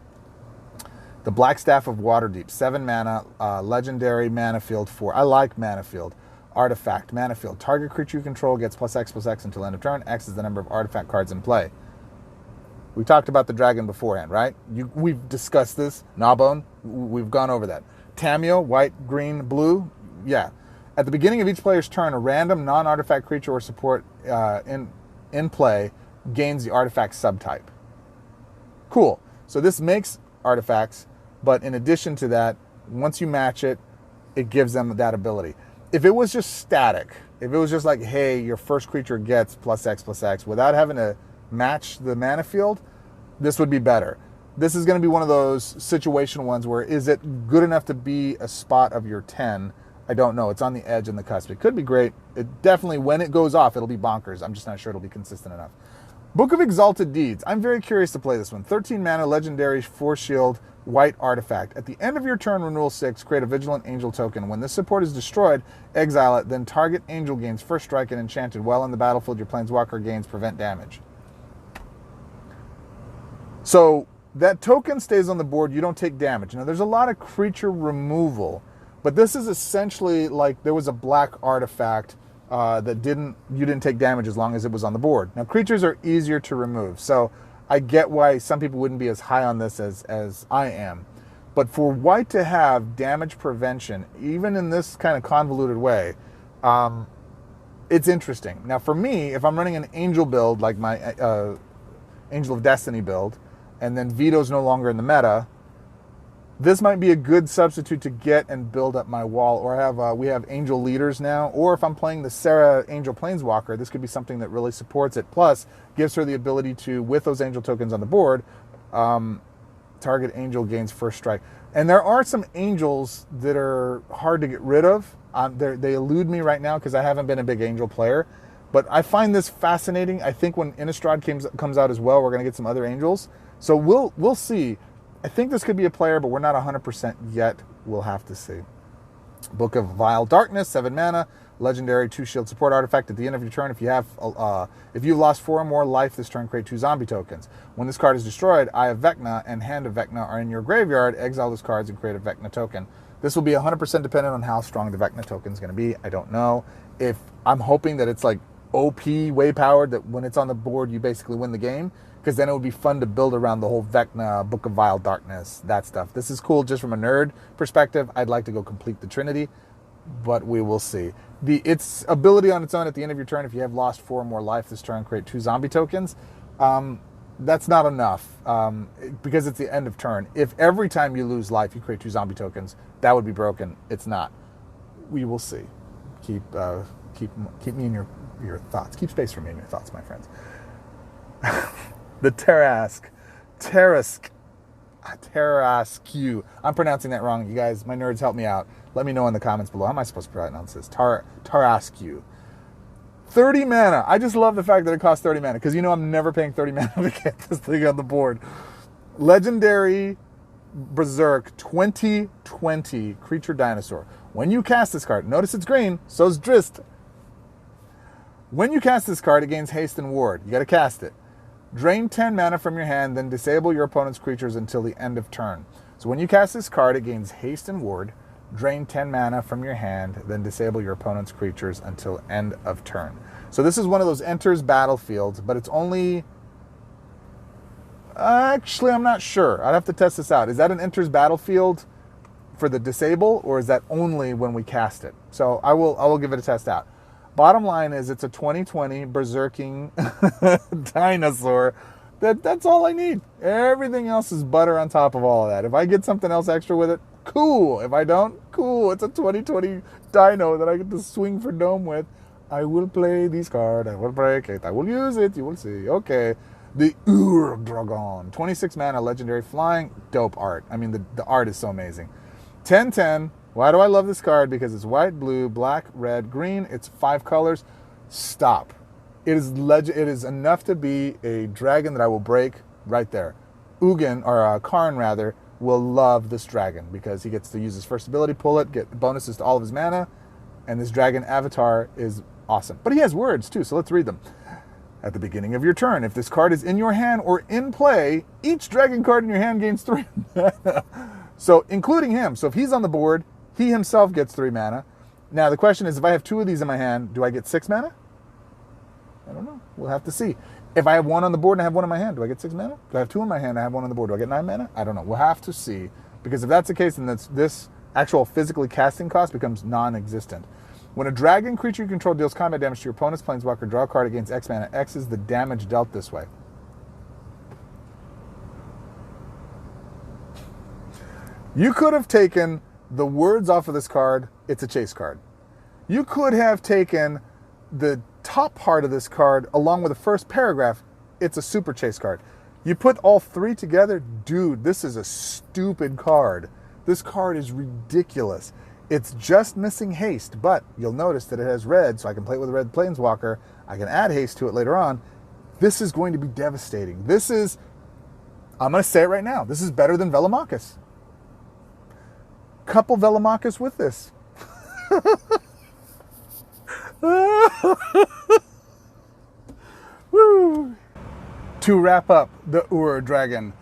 The Black Staff of Waterdeep, 7 mana, legendary mana field 4. I like mana field. Artifact, mana field. Target creature you control gets +X/+X until end of turn. X is the number of artifact cards in play. We talked about the dragon beforehand, right? We've discussed this. Gnawbone, we've gone over that. Tameo, white, green, blue, yeah. At the beginning of each player's turn, a random non-artifact creature or support in play gains the artifact subtype. Cool. So this makes artifacts, but in addition to that, once you match it, it gives them that ability. If it was just static, if it was just like, hey, your first creature gets +X/+X without having to match the mana field, this would be better. This is going to be one of those situational ones where is it good enough to be a spot of your 10? I don't know. It's on the edge and the cusp. It could be great. It definitely, when it goes off, it'll be bonkers. I'm just not sure it'll be consistent enough. Book of Exalted Deeds. I'm very curious to play this one. 13 mana, legendary, 4 shield, white artifact. At the end of your turn, renewal 6, create a Vigilant Angel token. When this support is destroyed, exile it, then target angel gains first strike and enchanted. While on the battlefield, your Planeswalker gains prevent damage. So that token stays on the board. You don't take damage. Now, there's a lot of creature removal, but this is essentially like there was a black artifact that you didn't take damage as long as it was on the board. Now, creatures are easier to remove, so I get why some people wouldn't be as high on this as I am. But for white to have damage prevention, even in this kind of convoluted way, it's interesting. Now, for me, if I'm running an angel build, like my Angel of Destiny build, and then Veto's no longer in the meta, this might be a good substitute to get and build up my wall. Or we have angel leaders now. Or if I'm playing the Sarah Angel Planeswalker, this could be something that really supports it. Plus, gives her the ability to, with those angel tokens on the board, target angel gains first strike. And there are some angels that are hard to get rid of. They elude me right now because I haven't been a big angel player. But I find this fascinating. I think when Innistrad comes out as well, we're going to get some other angels. So we'll see. I think this could be a player, but we're not 100% yet. We'll have to see. Book of Vile Darkness, 7 mana, legendary 2 shield support artifact. At the end of your turn, if you've lost 4 or more life this turn, create 2 zombie tokens. When this card is destroyed, Eye of Vecna and Hand of Vecna are in your graveyard. Exile those cards and create a Vecna token. This will be 100% dependent on how strong the Vecna token is going to be. I don't know. If I'm hoping that it's like OP, way powered, that when it's on the board, you basically win the game. Because then it would be fun to build around the whole Vecna, Book of Vile Darkness, that stuff. This is cool just from a nerd perspective. I'd like to go complete the Trinity, but we will see. Its ability on its own at the end of your turn, if you have lost 4 or more life this turn, create 2 zombie tokens. That's not enough because it's the end of turn. If every time you lose life, you create 2 zombie tokens, that would be broken. It's not. We will see. Keep me in your thoughts. Keep space for me in your thoughts, my friends. The Tarasque. I'm pronouncing that wrong. You guys, my nerds, help me out. Let me know in the comments below. How am I supposed to pronounce this? Tarasque. 30 mana. I just love the fact that it costs 30 mana because you know I'm never paying 30 mana to get this thing on the board. Legendary Berserk 2020 Creature Dinosaur. When you cast this card, notice it's green, so's Drist. When you cast this card, it gains haste and ward. You got to cast it. Drain 10 mana from your hand, then disable your opponent's creatures until the end of turn. So when you cast this card, it gains haste and ward. Drain 10 mana from your hand, then disable your opponent's creatures until end of turn. So this is one of those enters battlefields, but it's only... Actually, I'm not sure. I'd have to test this out. Is that an enters battlefield for the disable, or is that only when we cast it? So I will give it a test out. Bottom line is it's a 2020 berserking dinosaur. That's all I need. Everything else is butter on top of all of that. If I get something else extra with it, cool. If I don't, cool. It's a 2020 dino that I get to swing for dome with. I will play this card. I will break it. I will use it. You will see. Okay. The Dragon. 26 mana, legendary flying. Dope art. I mean, the art is so amazing. 10/10. Why do I love this card? Because it's white, blue, black, red, green. It's 5 colors. Stop. It is enough to be a dragon that I will break right there. Karn rather, will love this dragon because he gets to use his first ability, pull it, get bonuses to all of his mana, and this dragon avatar is awesome. But he has words too, so let's read them. At the beginning of your turn, if this card is in your hand or in play, each dragon card in your hand gains 3 mana. So, including him. So if he's on the board, he himself gets 3 mana. Now, the question is, if I have 2 of these in my hand, do I get 6 mana? I don't know. We'll have to see. If I have 1 on the board and I have 1 in my hand, do I get 6 mana? Do I have 2 in my hand and I have 1 on the board? Do I get 9 mana? I don't know. We'll have to see. Because if that's the case, then this actual physically casting cost becomes non-existent. When a dragon creature you control deals combat damage to your opponent's planeswalker, draw a card against X mana. X is the damage dealt this way. You could have taken the words off of this card, it's a chase card. You could have taken the top part of this card along with the first paragraph, it's a super chase card. You put all 3 together, dude, this is a stupid card. This card is ridiculous. It's just missing haste, but you'll notice that it has red, so I can play it with a red planeswalker. I can add haste to it later on. This is going to be devastating. I'm going to say it right now, this is better than Velomachus. Couple Velomachus with this. Woo. To wrap up the Dragon,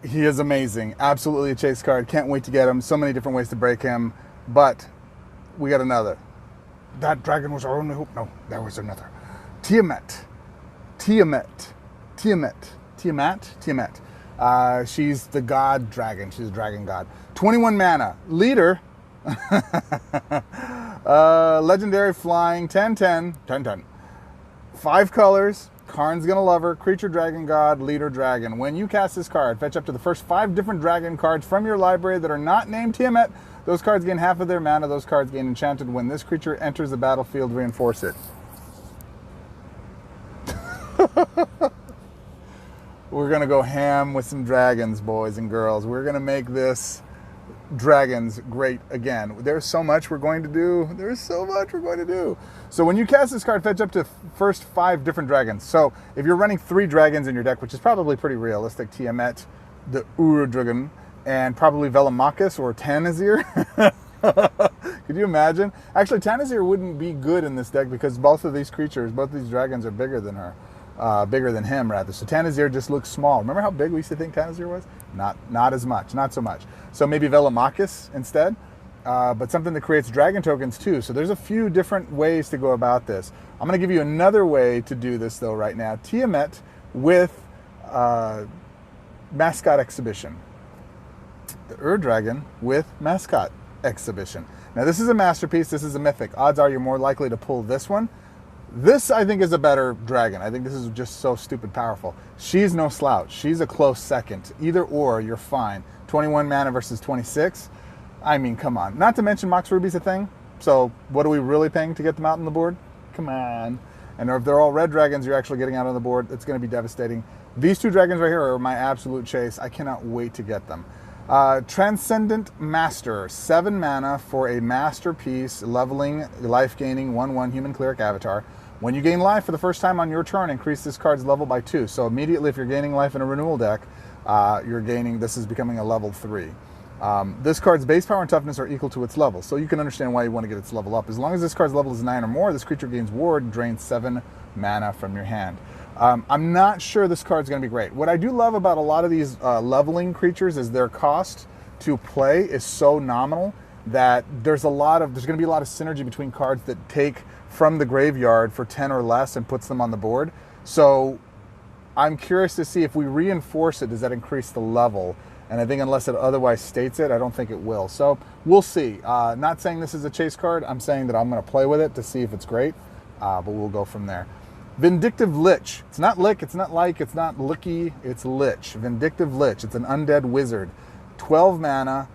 he is amazing. Absolutely a chase card. Can't wait to get him. So many different ways to break him. But we got another. That dragon was our only hope. No, there was another. Tiamat. She's the god dragon. She's a dragon god. 21 mana. Leader. Legendary flying. 10/10. 5 colors. Karn's gonna love her. Creature dragon god. Leader dragon. When you cast this card, fetch up to the first 5 different dragon cards from your library that are not named Tiamat. Those cards gain half of their mana. Those cards gain enchanted. When this creature enters the battlefield, reinforce it. We're going to go ham with some dragons, boys and girls. We're going to make this dragons great again. There's so much we're going to do. There's so much we're going to do. So when you cast this card, fetch up to first 5 different dragons. So if you're running 3 dragons in your deck, which is probably pretty realistic, Tiamat, the Ur-Dragon, and probably Velomachus or Tanazir. Could you imagine? Actually, Tanazir wouldn't be good in this deck because both of these creatures, both of these dragons are bigger than her. Bigger than him, rather. So Tanazir just looks small. Remember how big we used to think Tanazir was? Not as much. Not so much. So maybe Velomachus instead. But something that creates dragon tokens too. So there's a few different ways to go about this. I'm going to give you another way to do this though right now. Tiamat with Mascot Exhibition. The Ur-Dragon with Mascot Exhibition. Now this is a masterpiece. This is a mythic. Odds are you're more likely to pull this one. This, I think, is a better dragon. I think this is just so stupid powerful. She's no slouch. She's a close second. Either or, you're fine. 21 mana versus 26. I mean, come on. Not to mention Mox Ruby's a thing. So what are we really paying to get them out on the board? Come on. And if they're all red dragons you're actually getting out on the board, it's going to be devastating. These 2 dragons right here are my absolute chase. I cannot wait to get them. Transcendent Master, 7 mana for a masterpiece, leveling, life-gaining, 1/1 human cleric avatar. When you gain life for the first time on your turn, increase this card's level by 2. So immediately, if you're gaining life in a renewal deck, this is becoming a level 3. This card's base power and toughness are equal to its level, so you can understand why you want to get its level up. As long as this card's level is 9 or more, this creature gains ward and drains 7 mana from your hand. I'm not sure this card's going to be great. What I do love about a lot of these leveling creatures is their cost to play is so nominal that there's going to be a lot of synergy between cards that take from the graveyard for 10 or less and puts them on the board. So I'm curious to see if we reinforce it, does that increase the level? And I think unless it otherwise states it, I don't think it will. So we'll see. Not saying this is a chase card. I'm saying that I'm going to play with it to see if it's great, but we'll go from there. Vindictive Lich. It's not lick, it's not like, it's not licky, it's Lich. Vindictive Lich. It's an undead wizard. 12 mana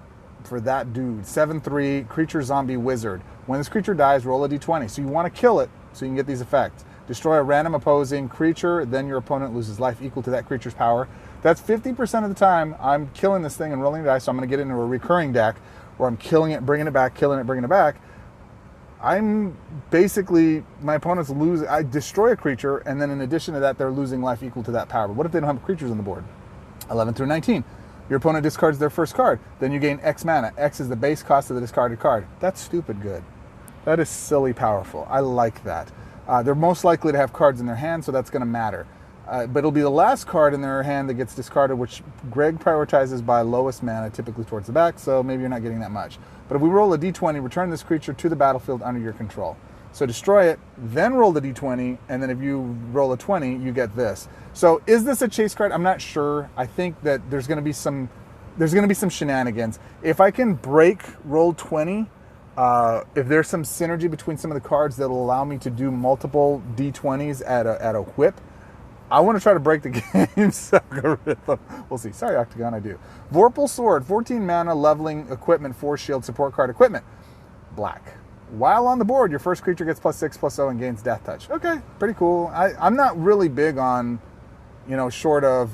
for that dude. 7/3, creature zombie wizard. When this creature dies, roll a d20. So you want to kill it so you can get these effects. Destroy a random opposing creature, then your opponent loses life equal to that creature's power. That's 50% of the time I'm killing this thing and rolling dice, so I'm going to get into a recurring deck where I'm killing it, bringing it back, killing it, bringing it back. I'm basically, my opponents lose, I destroy a creature, and then in addition to that, they're losing life equal to that power. But what if they don't have creatures on the board? 11 through 19. Your opponent discards their first card. Then you gain X mana. X is the base cost of the discarded card. That's stupid good. That is silly powerful. I like that. They're most likely to have cards in their hand, so that's going to matter. But it'll be the last card in their hand that gets discarded, which Greg prioritizes by lowest mana, typically towards the back, so maybe you're not getting that much. But if we roll a d20, return this creature to the battlefield under your control. So destroy it, then roll the d20, and then if you roll a 20, you get this. So is this a chase card? I'm not sure. I think that there's going to be some shenanigans. If I can break roll 20, if there's some synergy between some of the cards that will allow me to do multiple d20s at a whip, I want to try to break the game's algorithm. We'll see. Sorry, Octagon, I do. Vorpal Sword, 14 mana, leveling equipment, 4 shield, support card equipment. Black. While on the board, your first creature gets +6/+0 and gains Death Touch. Okay, pretty cool. I'm not really big on, short of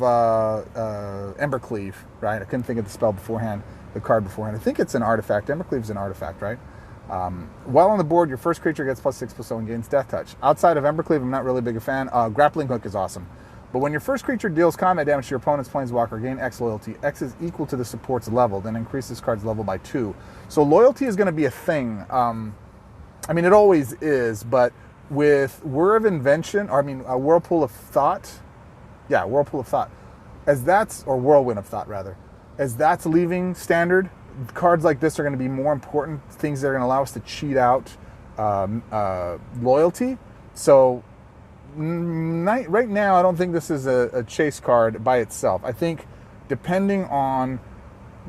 Embercleave, right? I couldn't think of the spell beforehand, the card beforehand. I think it's an artifact. Embercleave is an artifact, right? While on the board, your first creature gets +6/+0 and gains Death Touch. Outside of Embercleave, I'm not really big a fan. Grappling Hook is awesome. But when your first creature deals combat damage to your opponent's Planeswalker, gain X loyalty. X is equal to the support's level, then increase this card's level by 2. So loyalty is going to be a thing. It always is, but with Whirlwind of Invention, Whirlpool of Thought. Yeah, Whirlpool of Thought. Or Whirlwind of Thought, rather. As that's leaving standard, cards like this are going to be more important, things that are going to allow us to cheat out loyalty. So right now, I don't think this is a chase card by itself. I think depending on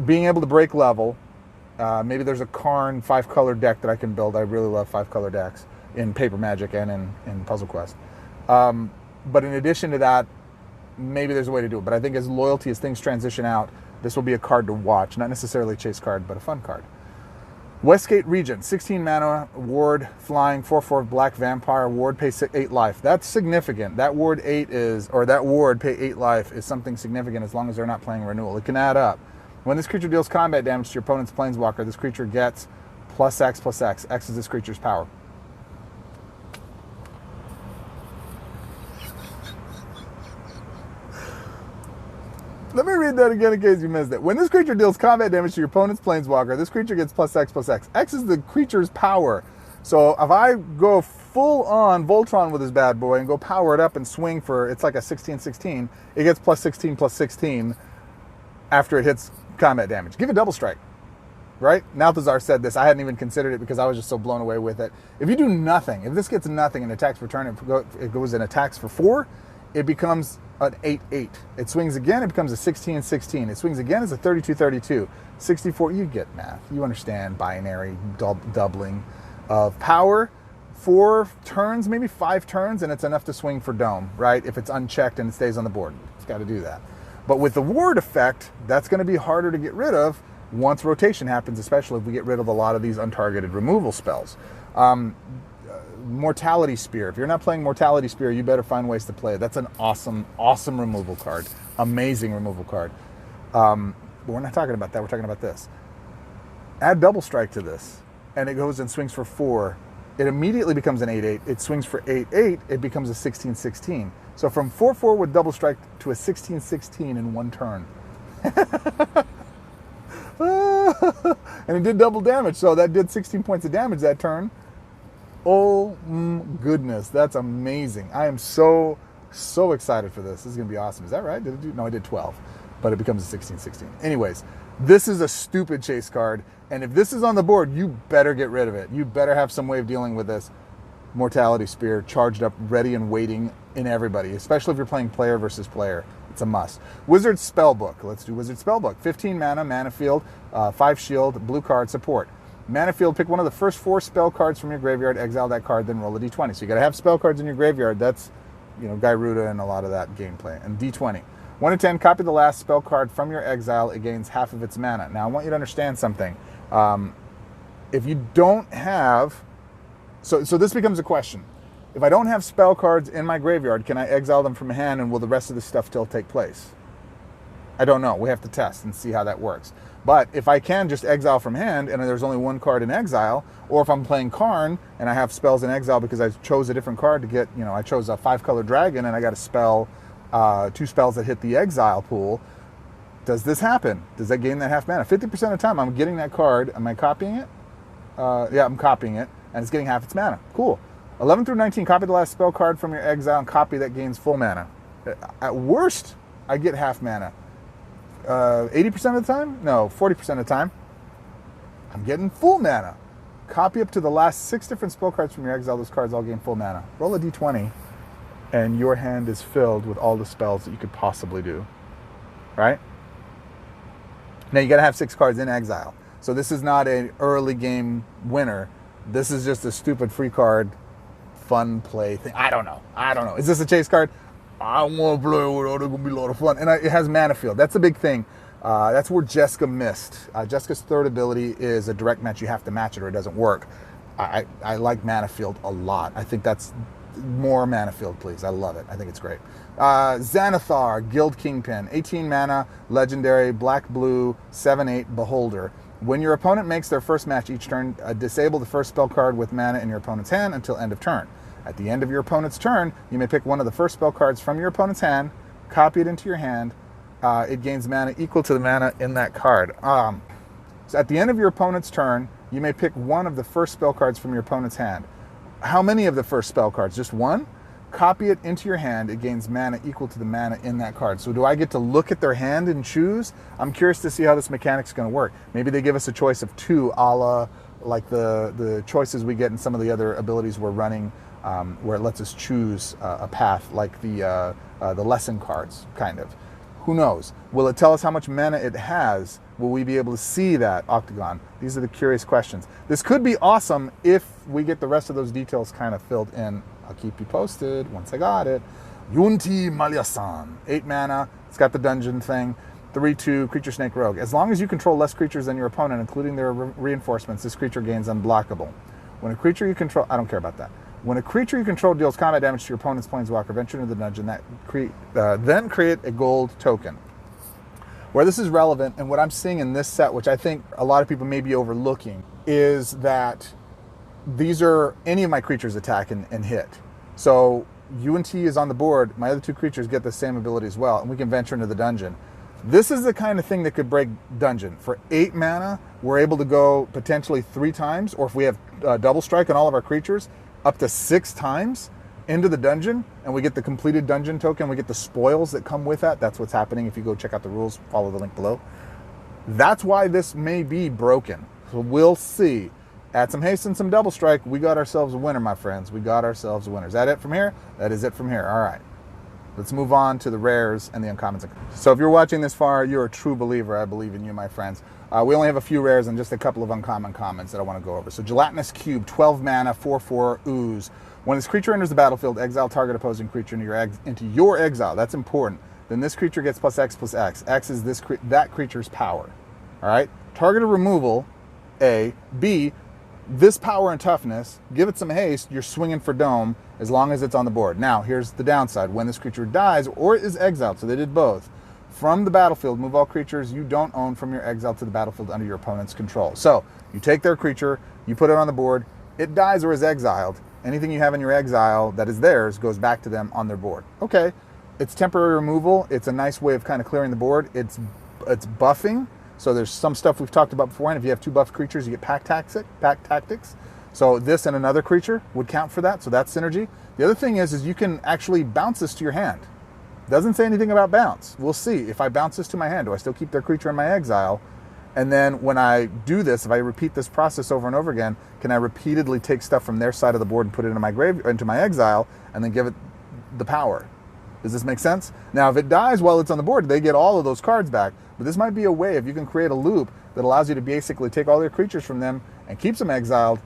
being able to break level, maybe there's a Karn 5-color deck that I can build. I really love 5-color decks in Paper Magic and in Puzzle Quest. But in addition to that, maybe there's a way to do it. But I think as loyalty, as things transition out, this will be a card to watch. Not necessarily a chase card, but a fun card. Westgate Region, 16 mana, ward, flying, 4/4 black vampire, ward, pay 8 life. That's significant. That ward pay 8 life is something significant as long as they're not playing renewal. It can add up. When this creature deals combat damage to your opponent's planeswalker, this creature gets +X +X. X is this creature's power. Let me read that again in case you missed it. When this creature deals combat damage to your opponent's planeswalker, this creature gets +X +X. X is the creature's power. So if I go full on Voltron with this bad boy and go power it up and swing for, it's like a 16/16, it gets +16 +16 after it hits combat damage. Give it double strike, right? Nalthazar said this. I hadn't even considered it because I was just so blown away with it. If you do nothing, if this gets nothing and attacks for turn, it goes and attacks for 4, it becomes an 8/8. It swings again, it becomes a 16/16. It swings again, it's a 32/32. 64, you get math. You understand binary doubling of power. 4 turns, maybe 5 turns, and it's enough to swing for dome, right? If it's unchecked and it stays on the board. It's got to do that. But with the ward effect, that's going to be harder to get rid of once rotation happens, especially if we get rid of a lot of these untargeted removal spells. Mortality Spear. If you're not playing Mortality Spear, you better find ways to play it. That's an awesome, awesome removal card. Amazing removal card. But we're not talking about that. We're talking about this. Add double strike to this, and it goes and swings for 4. It immediately becomes an 8/8. It swings for 8/8. It becomes a 16/16. So from 4/4 with double strike to a 16/16 in 1 turn. And it did double damage, so that did 16 points of damage that turn. Oh goodness, that's amazing. I am so excited for this. This is going to be awesome. Is that right? Did it do? No, I did 12, but it becomes a 16/16. Anyways, this is a stupid chase card, and if this is on the board, you better get rid of it. You better have some way of dealing with this. Mortality Spear, charged up, ready and waiting in everybody, especially if you're playing player versus player. It's a must. Wizard Spellbook. Let's do Wizard Spellbook. 15 mana, mana field, 5 shield, blue card, support. Mana field, pick one of the first 4 spell cards from your graveyard, exile that card, then roll a d20. So you got to have spell cards in your graveyard. That's, Gyruda and a lot of that gameplay. And d20. 1 to 10, copy the last spell card from your exile. It gains half of its mana. Now, I want you to understand something. If you don't have... So this becomes a question. If I don't have spell cards in my graveyard, can I exile them from hand, and will the rest of the stuff still take place? I don't know. We have to test and see how that works. But if I can just exile from hand, and there's only 1 card in exile, or if I'm playing Karn, and I have spells in exile because I chose a different card to get, I chose a 5-color dragon, and I got a spell, 2 spells that hit the exile pool, does this happen? Does that gain that half mana? 50% of the time, I'm getting that card. Am I copying it? Yeah, I'm copying it, and it's getting half its mana. Cool. 11 through 19, copy the last spell card from your exile and copy that gains full mana. At worst, I get half mana. 80% of the time? No, 40% of the time, I'm getting full mana. Copy up to the last 6 different spell cards from your exile. Those cards all gain full mana. Roll a d20, and your hand is filled with all the spells that you could possibly do. Right? Now, you got to have 6 cards in exile. So this is not an early game winner. This is just a stupid free card, fun play thing. I don't know. Is this a chase card? I want to play with it. It's going to be a lot of fun. And it has mana field. That's a big thing. That's where Jessica missed. Jessica's third ability is a direct match. You have to match it or it doesn't work. I like mana field a lot. I think that's more mana field, please. I love it. I think it's great. Xanathar, Guild Kingpin. 18 mana, legendary, black-blue, 7/8, Beholder. When your opponent makes their first match each turn, disable the first spell card with mana in your opponent's hand until end of turn. At the end of your opponent's turn, you may pick one of the first spell cards from your opponent's hand, copy it into your hand. It gains mana equal to the mana in that card. So at the end of your opponent's turn, you may pick one of the first spell cards from your opponent's hand. How many of the first spell cards? Just one? Copy it into your hand. It gains mana equal to the mana in that card. So do I get to look at their hand and choose? I'm curious to see how this mechanic's going to work. Maybe they give us a choice of 2, a la like the choices we get in some of the other abilities we're running, where it lets us choose a path, like the lesson cards, kind of. Who knows? Will it tell us how much mana it has? Will we be able to see that octagon? These are the curious questions. This could be awesome if we get the rest of those details kind of filled in. I'll keep you posted once I got it. Yunti Malyasan. 8 mana. It's got the dungeon thing. 3/2, creature snake rogue. As long as you control less creatures than your opponent, including their reinforcements, this creature gains unblockable. When a creature you control... I don't care about that. When a creature you control deals combat damage to your opponent's planeswalker, venture into the dungeon, then create a gold token. Where this is relevant, and what I'm seeing in this set, which I think a lot of people may be overlooking, is that these are any of my creatures attack and hit. So UNT is on the board, my other two creatures get the same ability as well, and we can venture into the dungeon. This is the kind of thing that could break dungeon. For 8 mana, we're able to go potentially 3 times, or if we have double strike on all of our creatures, up to 6 times into the dungeon, and we get the completed dungeon token, we get the spoils that come with that. That's what's happening. If you go check out the rules, follow the link below. That's why this may be broken. So we'll see. Add some haste and some double strike. We got ourselves a winner, my friends. We got ourselves a winner. Is that it from here? That is it from here. All right. Let's move on to the rares and the uncommons. So if you're watching this far, you're a true believer. I believe in you, my friends. We only have a few rares and just a couple of uncommon commons that I want to go over. So Gelatinous Cube, 12 mana, 4/4 Ooze. When this creature enters the battlefield, exile target opposing creature into your exile. That's important. Then this creature gets +X/+X. X is that creature's power. All right? Targeted removal, A. B, this power and toughness, give it some haste, you're swinging for dome as long as it's on the board. Now, here's the downside. When this creature dies or is exiled, so they did both, from the battlefield, move all creatures you don't own from your exile to the battlefield under your opponent's control. So, you take their creature, you put it on the board, it dies or is exiled. Anything you have in your exile that is theirs goes back to them on their board. Okay, it's temporary removal. It's a nice way of kind of clearing the board. It's buffing. So there's some stuff we've talked about beforehand. If you have 2 buff creatures, you get pack tactics. So this and another creature would count for that. So that's synergy. The other thing is you can actually bounce this to your hand. Doesn't say anything about bounce. We'll see. If I bounce this to my hand, do I still keep their creature in my exile? And then when I do this, if I repeat this process over and over again, can I repeatedly take stuff from their side of the board and put it into my exile, and then give it the power? Does this make sense? Now, if it dies while it's on the board, they get all of those cards back. But this might be a way, if you can create a loop that allows you to basically take all your creatures from them and keeps them exiled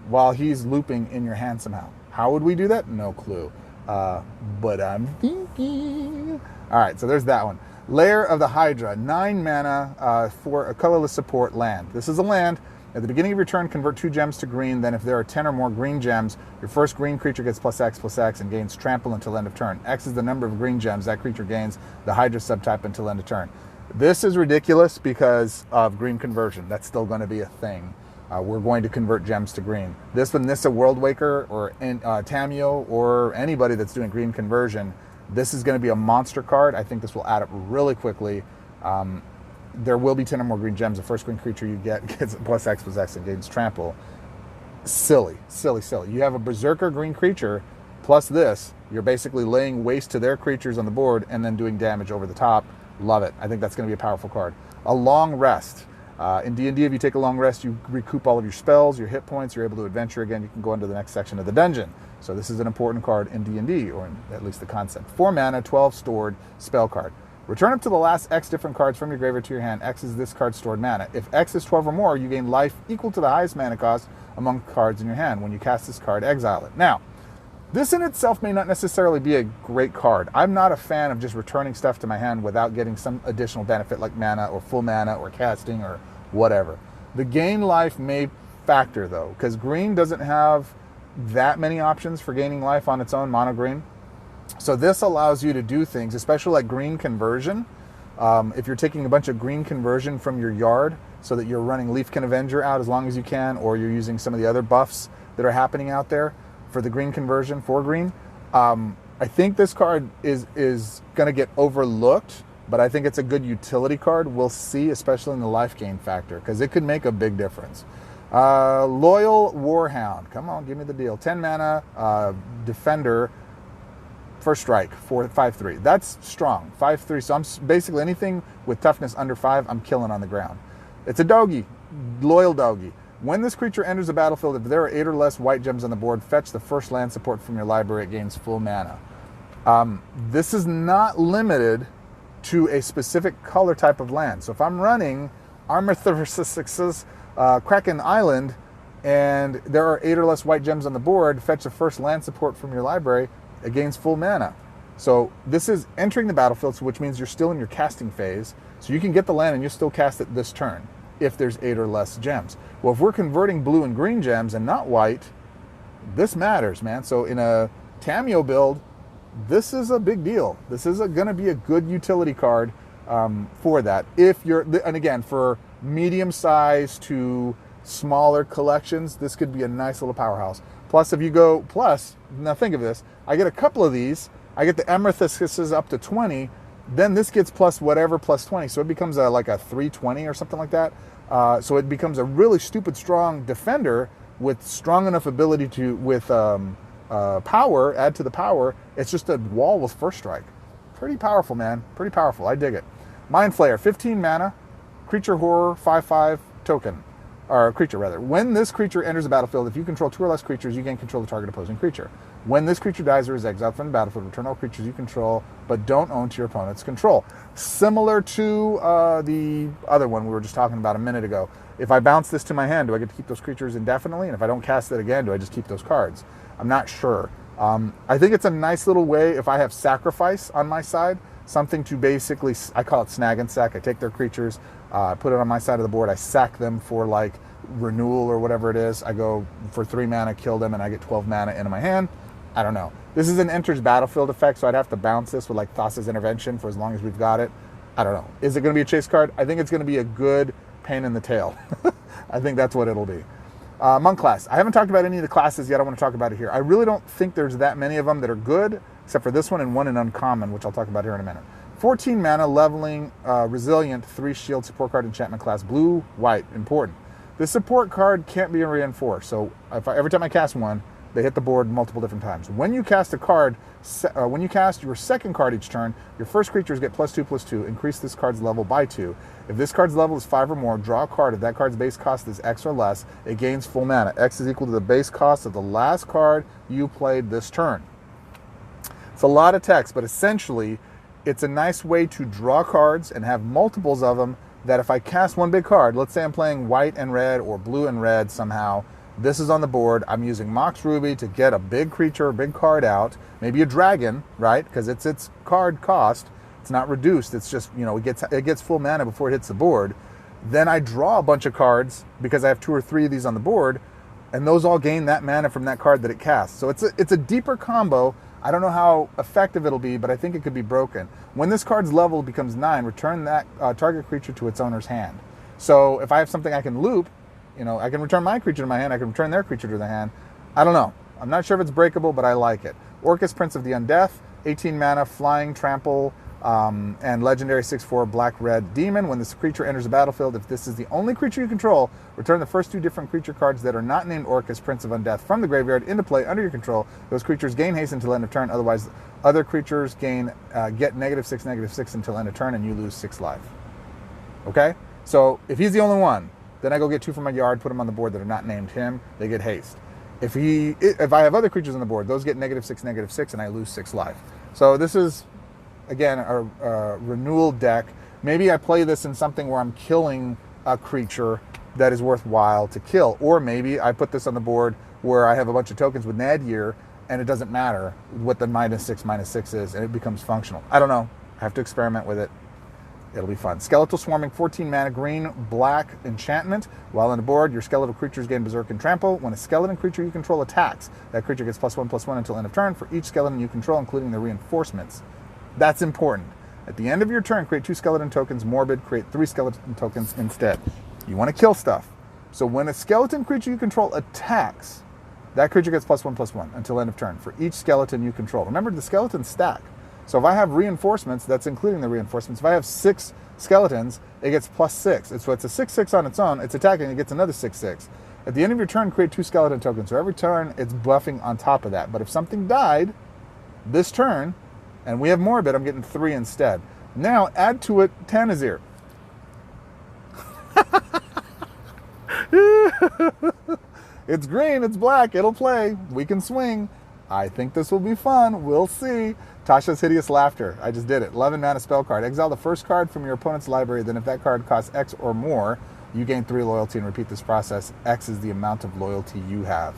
while he's looping in your hand somehow. How would we do that? No clue. But I'm thinking. All right, so there's that one. Lair of the Hydra, 9 mana for a colorless support land. This is a land. At the beginning of your turn, convert 2 gems to green. Then if there are 10 or more green gems, your first green creature gets +X/+X and gains trample until end of turn. X is the number of green gems that creature gains, the Hydra subtype, until end of turn. This is ridiculous because of green conversion. That's still going to be a thing. We're going to convert gems to green. This one, Nissa Worldwaker or Tamio or anybody that's doing green conversion, this is going to be a monster card. I think this will add up really quickly. There will be 10 or more green gems. The first green creature you get gets +X/+X and gains trample. Silly, silly, silly. You have a Berserker green creature plus this. You're basically laying waste to their creatures on the board and then doing damage over the top. Love it. I think that's going to be a powerful card. A Long Rest. In D&D, if you take a long rest, you recoup all of your spells, your hit points, you're able to adventure again. You can go into the next section of the dungeon. So this is an important card in D&D, or in at least the concept. 4 mana, 12 stored spell card. Return up to the last X different cards from your graveyard to your hand. X is this card's stored mana. If X is 12 or more, you gain life equal to the highest mana cost among cards in your hand. When you cast this card, exile it. Now, this in itself may not necessarily be a great card. I'm not a fan of just returning stuff to my hand without getting some additional benefit like mana or full mana or casting or whatever. The gain life may factor though, because green doesn't have that many options for gaining life on its own, mono green. So this allows you to do things, especially like green conversion. If you're taking a bunch of green conversion from your yard so that you're running Leafkin Avenger out as long as you can, or you're using some of the other buffs that are happening out there for the green conversion for green. I think this card is going to get overlooked, but I think it's a good utility card. We'll see, especially in the life gain factor, because it could make a big difference. Loyal Warhound. Come on, give me the deal. 10 mana, Defender, first strike, 5/3. That's strong, 5/3. So I'm basically anything with toughness under 5, I'm killing on the ground. It's a doggy, loyal doggy. When this creature enters the battlefield, if there are 8 or less white gems on the board, fetch the first land support from your library. It gains full mana. This is not limited to a specific color type of land. So if I'm running Armathorix's Kraken Island, and there are 8 or less white gems on the board, fetch the first land support from your library. It gains full mana. So this is entering the battlefield, which means you're still in your casting phase. So you can get the land and you still cast it this turn if there's 8 or less gems. Well, if we're converting blue and green gems and not white, this matters, man. So in a Tamio build, this is a big deal. This is going to be a good utility card for that. If you're, and again, for medium size to smaller collections, this could be a nice little powerhouse. Plus, if you go, now think of this, I get a couple of these, I get the Amethysts up to 20, then this gets plus whatever, plus 20, so it becomes like a 320 or something like that. So it becomes a really stupid strong defender with strong enough ability to, with power, add to the power. It's just a wall with first strike. Pretty powerful, man. Pretty powerful. I dig it. Mind Flayer, 15 mana, creature horror, 5/5 token. Or creature, rather. When this creature enters the battlefield, if you control 2 or less creatures, you gain control of the target opposing creature. When this creature dies or is exiled from the battlefield, return all creatures you control but don't own to your opponent's control. Similar to the other one we were just talking about a minute ago. If I bounce this to my hand, do I get to keep those creatures indefinitely? And if I don't cast it again, do I just keep those cards? I'm not sure. I think it's a nice little way, if I have Sacrifice on my side, something to basically, I call it snag and sack. I take their creatures, put it on my side of the board, I sack them for like renewal or whatever it is. I go for 3 mana, kill them, and I get 12 mana into my hand. I don't know. This is an enters battlefield effect, so I'd have to bounce this with like Thassa's Intervention for as long as we've got it. I don't know. Is it going to be a chase card? I think it's going to be a good pain in the tail. I think that's what it'll be. Monk class. I haven't talked about any of the classes yet. I want to talk about it here. I really don't think there's that many of them that are good, except for this one and one in uncommon, which I'll talk about here in a minute. 14 mana, leveling, resilient, 3 shield, support card, enchantment class, blue, white, important. This support card can't be reinforced, so every time I cast one, they hit the board multiple different times. When you cast a card, when you cast your second card each turn, your first creatures get +2/+2, increase this card's level by 2. If this card's level is 5 or more, draw a card. If that card's base cost is X or less, it gains full mana. X is equal to the base cost of the last card you played this turn. It's a lot of text, but essentially, it's a nice way to draw cards and have multiples of them that if I cast one big card, let's say I'm playing white and red or blue and red somehow, this is on the board, I'm using Mox Ruby to get a big creature, a big card out, maybe a dragon, right? Because it's its card cost. It's not reduced. It's just, you know, it gets full mana before it hits the board. Then I draw a bunch of cards because I have 2 or 3 of these on the board, and those all gain that mana from that card that it casts. So it's a deeper combo. I don't know how effective it'll be, but I think it could be broken. When this card's level becomes 9, return that target creature to its owner's hand. So if I have something I can loop, you know, I can return my creature to my hand, I can return their creature to the hand. I don't know. I'm not sure if it's breakable, but I like it. Orcus, Prince of the Undead, 18 mana, flying, trample, and legendary 6/4 black-red demon. When this creature enters the battlefield, if this is the only creature you control, return the first 2 different creature cards that are not named Orcus, Prince of Undead, from the graveyard into play under your control. Those creatures gain haste until end of turn. Otherwise, other creatures get -6/-6 until end of turn, and you lose 6 life. Okay? So if he's the only one, then I go get 2 from my yard, put them on the board that are not named him. They get haste. If I have other creatures on the board, those get -6/-6, and I lose 6 life. So this is, again, a renewal deck. Maybe I play this in something where I'm killing a creature that is worthwhile to kill. Or maybe I put this on the board where I have a bunch of tokens with Nadir, and it doesn't matter what the -6/-6 is, and it becomes functional. I don't know. I have to experiment with it. It'll be fun. Skeletal Swarming, 14 mana, green, black, enchantment. While on the board, your skeletal creatures gain Berserk and Trample. When a skeleton creature you control attacks, that creature gets +1/+1 until end of turn for each skeleton you control, including the reinforcements. That's important. At the end of your turn, create 2 skeleton tokens. Morbid, create 3 skeleton tokens instead. You want to kill stuff. So when a skeleton creature you control attacks, that creature gets +1/+1 until end of turn for each skeleton you control. Remember, the skeletons stack. So if I have reinforcements, that's including the reinforcements. If I have 6 skeletons, it gets +6. So it's a 6/6 on its own. It's attacking, it gets another 6/6. At the end of your turn, create 2 skeleton tokens. So every turn, it's buffing on top of that. But if something died this turn, and we have Morbid, I'm getting 3 instead. Now, add to it Tanazir. It's green, it's black, it'll play. We can swing. I think this will be fun. We'll see. Tasha's Hideous Laughter. I just did it. 11 mana spell card. Exile the first card from your opponent's library. Then if that card costs X or more, you gain 3 loyalty and repeat this process. X is the amount of loyalty you have.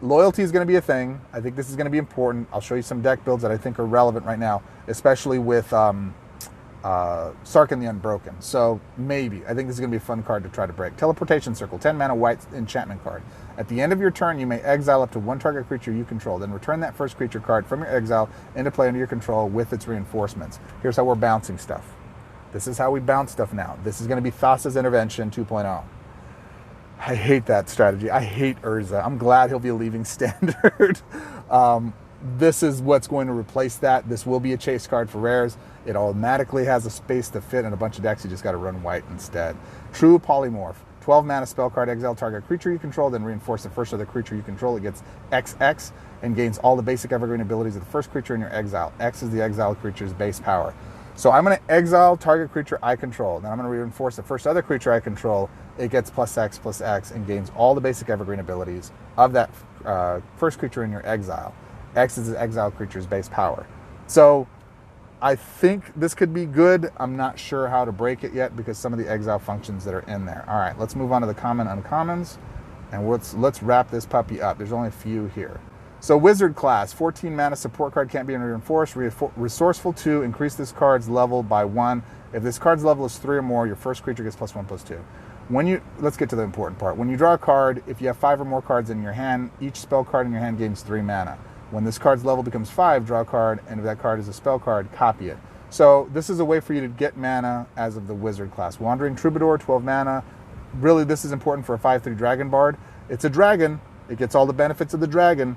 Loyalty is going to be a thing. I think this is going to be important. I'll show you some deck builds that I think are relevant right now, especially with Sarkhan the Unbroken. So maybe. I think this is going to be a fun card to try to break. Teleportation Circle, 10 mana white enchantment card. At the end of your turn, you may exile up to one target creature you control. Then return that first creature card from your exile into play under your control with its reinforcements. Here's how we're bouncing stuff. This is how we bounce stuff now. This is going to be Thassa's Intervention 2.0. I hate that strategy. I hate Urza. I'm glad he'll be leaving standard. This is what's going to replace that. This will be a chase card for rares. It automatically has a space to fit in a bunch of decks. You just got to run white instead. True Polymorph. 12 mana spell card, exile target creature you control, then reinforce the first other creature you control. It gets XX and gains all the basic evergreen abilities of the first creature in your exile. X is the exile creature's base power. So I'm going to exile target creature I control. Then I'm going to reinforce the first other creature I control. It gets +X and gains all the basic evergreen abilities of that first creature in your exile. X is the exile creature's base power. So I think this could be good. I'm not sure how to break it yet because some of the exile functions that are in there. All right, let's move on to the common uncommons, and let's wrap this puppy up. There's only a few here. So Wizard class, 14 mana support card, can't be reinforced. Resourceful 2, increase this card's level by 1. If this card's level is 3 or more, your first creature gets +1/+2. Let's get to the important part. When you draw a card, if you have 5 or more cards in your hand, each spell card in your hand gains 3 mana. When this card's level becomes 5, draw a card, and if that card is a spell card, copy it. So this is a way for you to get mana as of the Wizard class. Wandering Troubadour, 12 mana. Really, this is important for a 5/3 Dragon Bard. It's a dragon. It gets all the benefits of the dragon,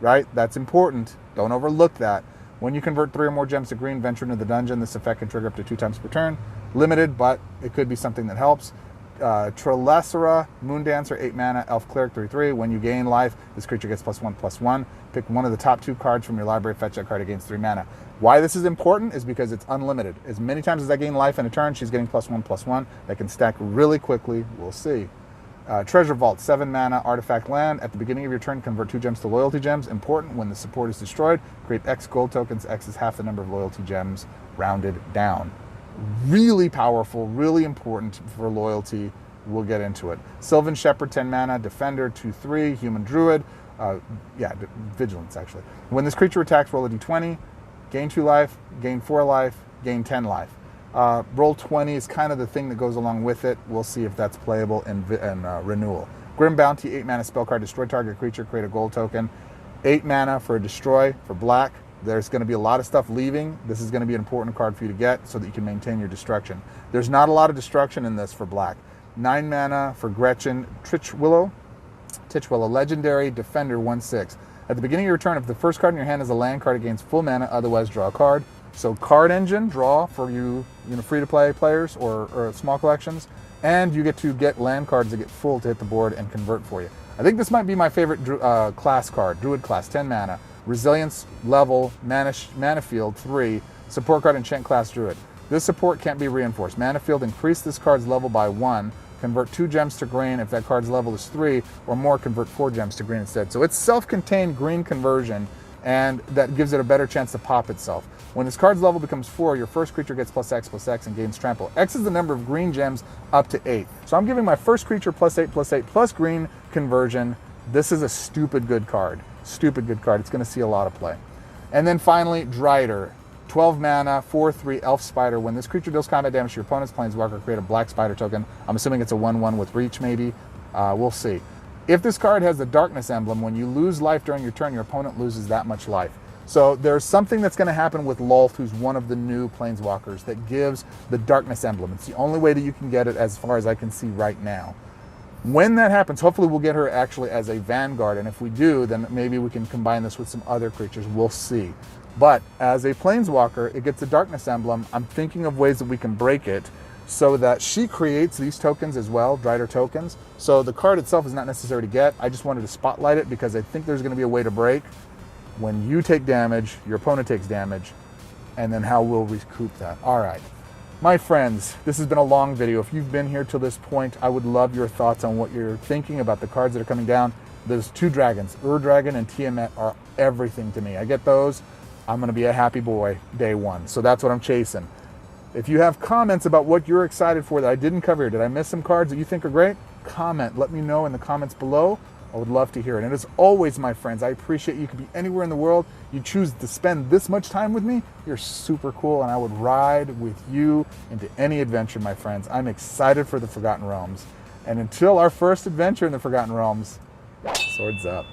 right? That's important. Don't overlook that. When you convert 3 or more gems to green, venture into the dungeon. This effect can trigger up to 2 times per turn. Limited, but it could be something that helps. Trelessera, Moondancer, 8 mana, Elf Cleric, 3/3. When you gain life, this creature gets +1/+1. Pick one of the top 2 cards from your library, fetch that card, against 3 mana. Why this is important is because it's unlimited. As many times as I gain life in a turn, she's getting +1/+1. That can stack really quickly. We'll see. Treasure Vault, 7 mana, artifact land. At the beginning of your turn, convert 2 gems to loyalty gems. Important, when the support is destroyed, create X gold tokens. X is half the number of loyalty gems, rounded down. Really powerful, really important for loyalty. We'll get into it. Sylvan Shepherd, 10 mana, Defender, 2/3, Human Druid. Vigilance, actually. When this creature attacks, roll a d20, gain 2 life, gain 4 life, gain 10 life. Roll 20 is kind of the thing that goes along with it. We'll see if that's playable in Renewal. Grim Bounty, 8 mana spell card, destroy target creature, create a gold token. 8 mana for a destroy for black. There's going to be a lot of stuff leaving. This is going to be an important card for you to get so that you can maintain your destruction. There's not a lot of destruction in this for black. 9 mana for Gretchen, Titchwillow, legendary, Defender, 1/6. At the beginning of your turn, if the first card in your hand is a land card, it gains full mana, otherwise draw a card. So card engine, draw for you free-to-play players or small collections, and you get to get land cards that get full to hit the board and convert for you. I think this might be my favorite class card, Druid class, 10 mana. Resilience, level, mana field, 3. Support card, enchant class Druid. This support can't be reinforced. Mana field, increase this card's level by 1. Convert 2 gems to green. If that card's level is 3 or more, convert 4 gems to green instead. So it's self-contained green conversion, and that gives it a better chance to pop itself. When this card's level becomes 4, your first creature gets +X and gains trample. X is the number of green gems up to 8. So I'm giving my first creature +8 plus green conversion. This is a stupid good card. Stupid good card. It's going to see a lot of play. And then finally, Drider. 12 mana, 4/3 Elf Spider. When this creature deals combat damage to your opponent's Planeswalker, create a black spider token. I'm assuming it's a 1/1 with reach, maybe. We'll see. If this card has the Darkness emblem, when you lose life during your turn, your opponent loses that much life. So there's something that's going to happen with Lolth, who's one of the new Planeswalkers, that gives the Darkness emblem. It's the only way that you can get it as far as I can see right now. When that happens, hopefully we'll get her actually as a Vanguard, and if we do, then maybe we can combine this with some other creatures. We'll see. But as a Planeswalker, it gets a Darkness emblem. I'm thinking of ways that we can break it so that she creates these tokens as well, Drider tokens. So the card itself is not necessary to get. I just wanted to spotlight it because I think there's going to be a way to break when you take damage, your opponent takes damage, and then how we'll recoup that. All right. My friends, this has been a long video. If you've been here till this point, I would love your thoughts on what you're thinking about the cards that are coming down. Those 2 dragons, Dragon and Tiamat, are everything to me. I get those, I'm going to be a happy boy day 1. So that's what I'm chasing. If you have comments about what you're excited for that I didn't cover here, did I miss some cards that you think are great? Comment. Let me know in the comments below. I would love to hear it. And as always, my friends, I appreciate you could be anywhere in the world. You choose to spend this much time with me. You're super cool, and I would ride with you into any adventure, my friends. I'm excited for the Forgotten Realms. And until our first adventure in the Forgotten Realms, swords up.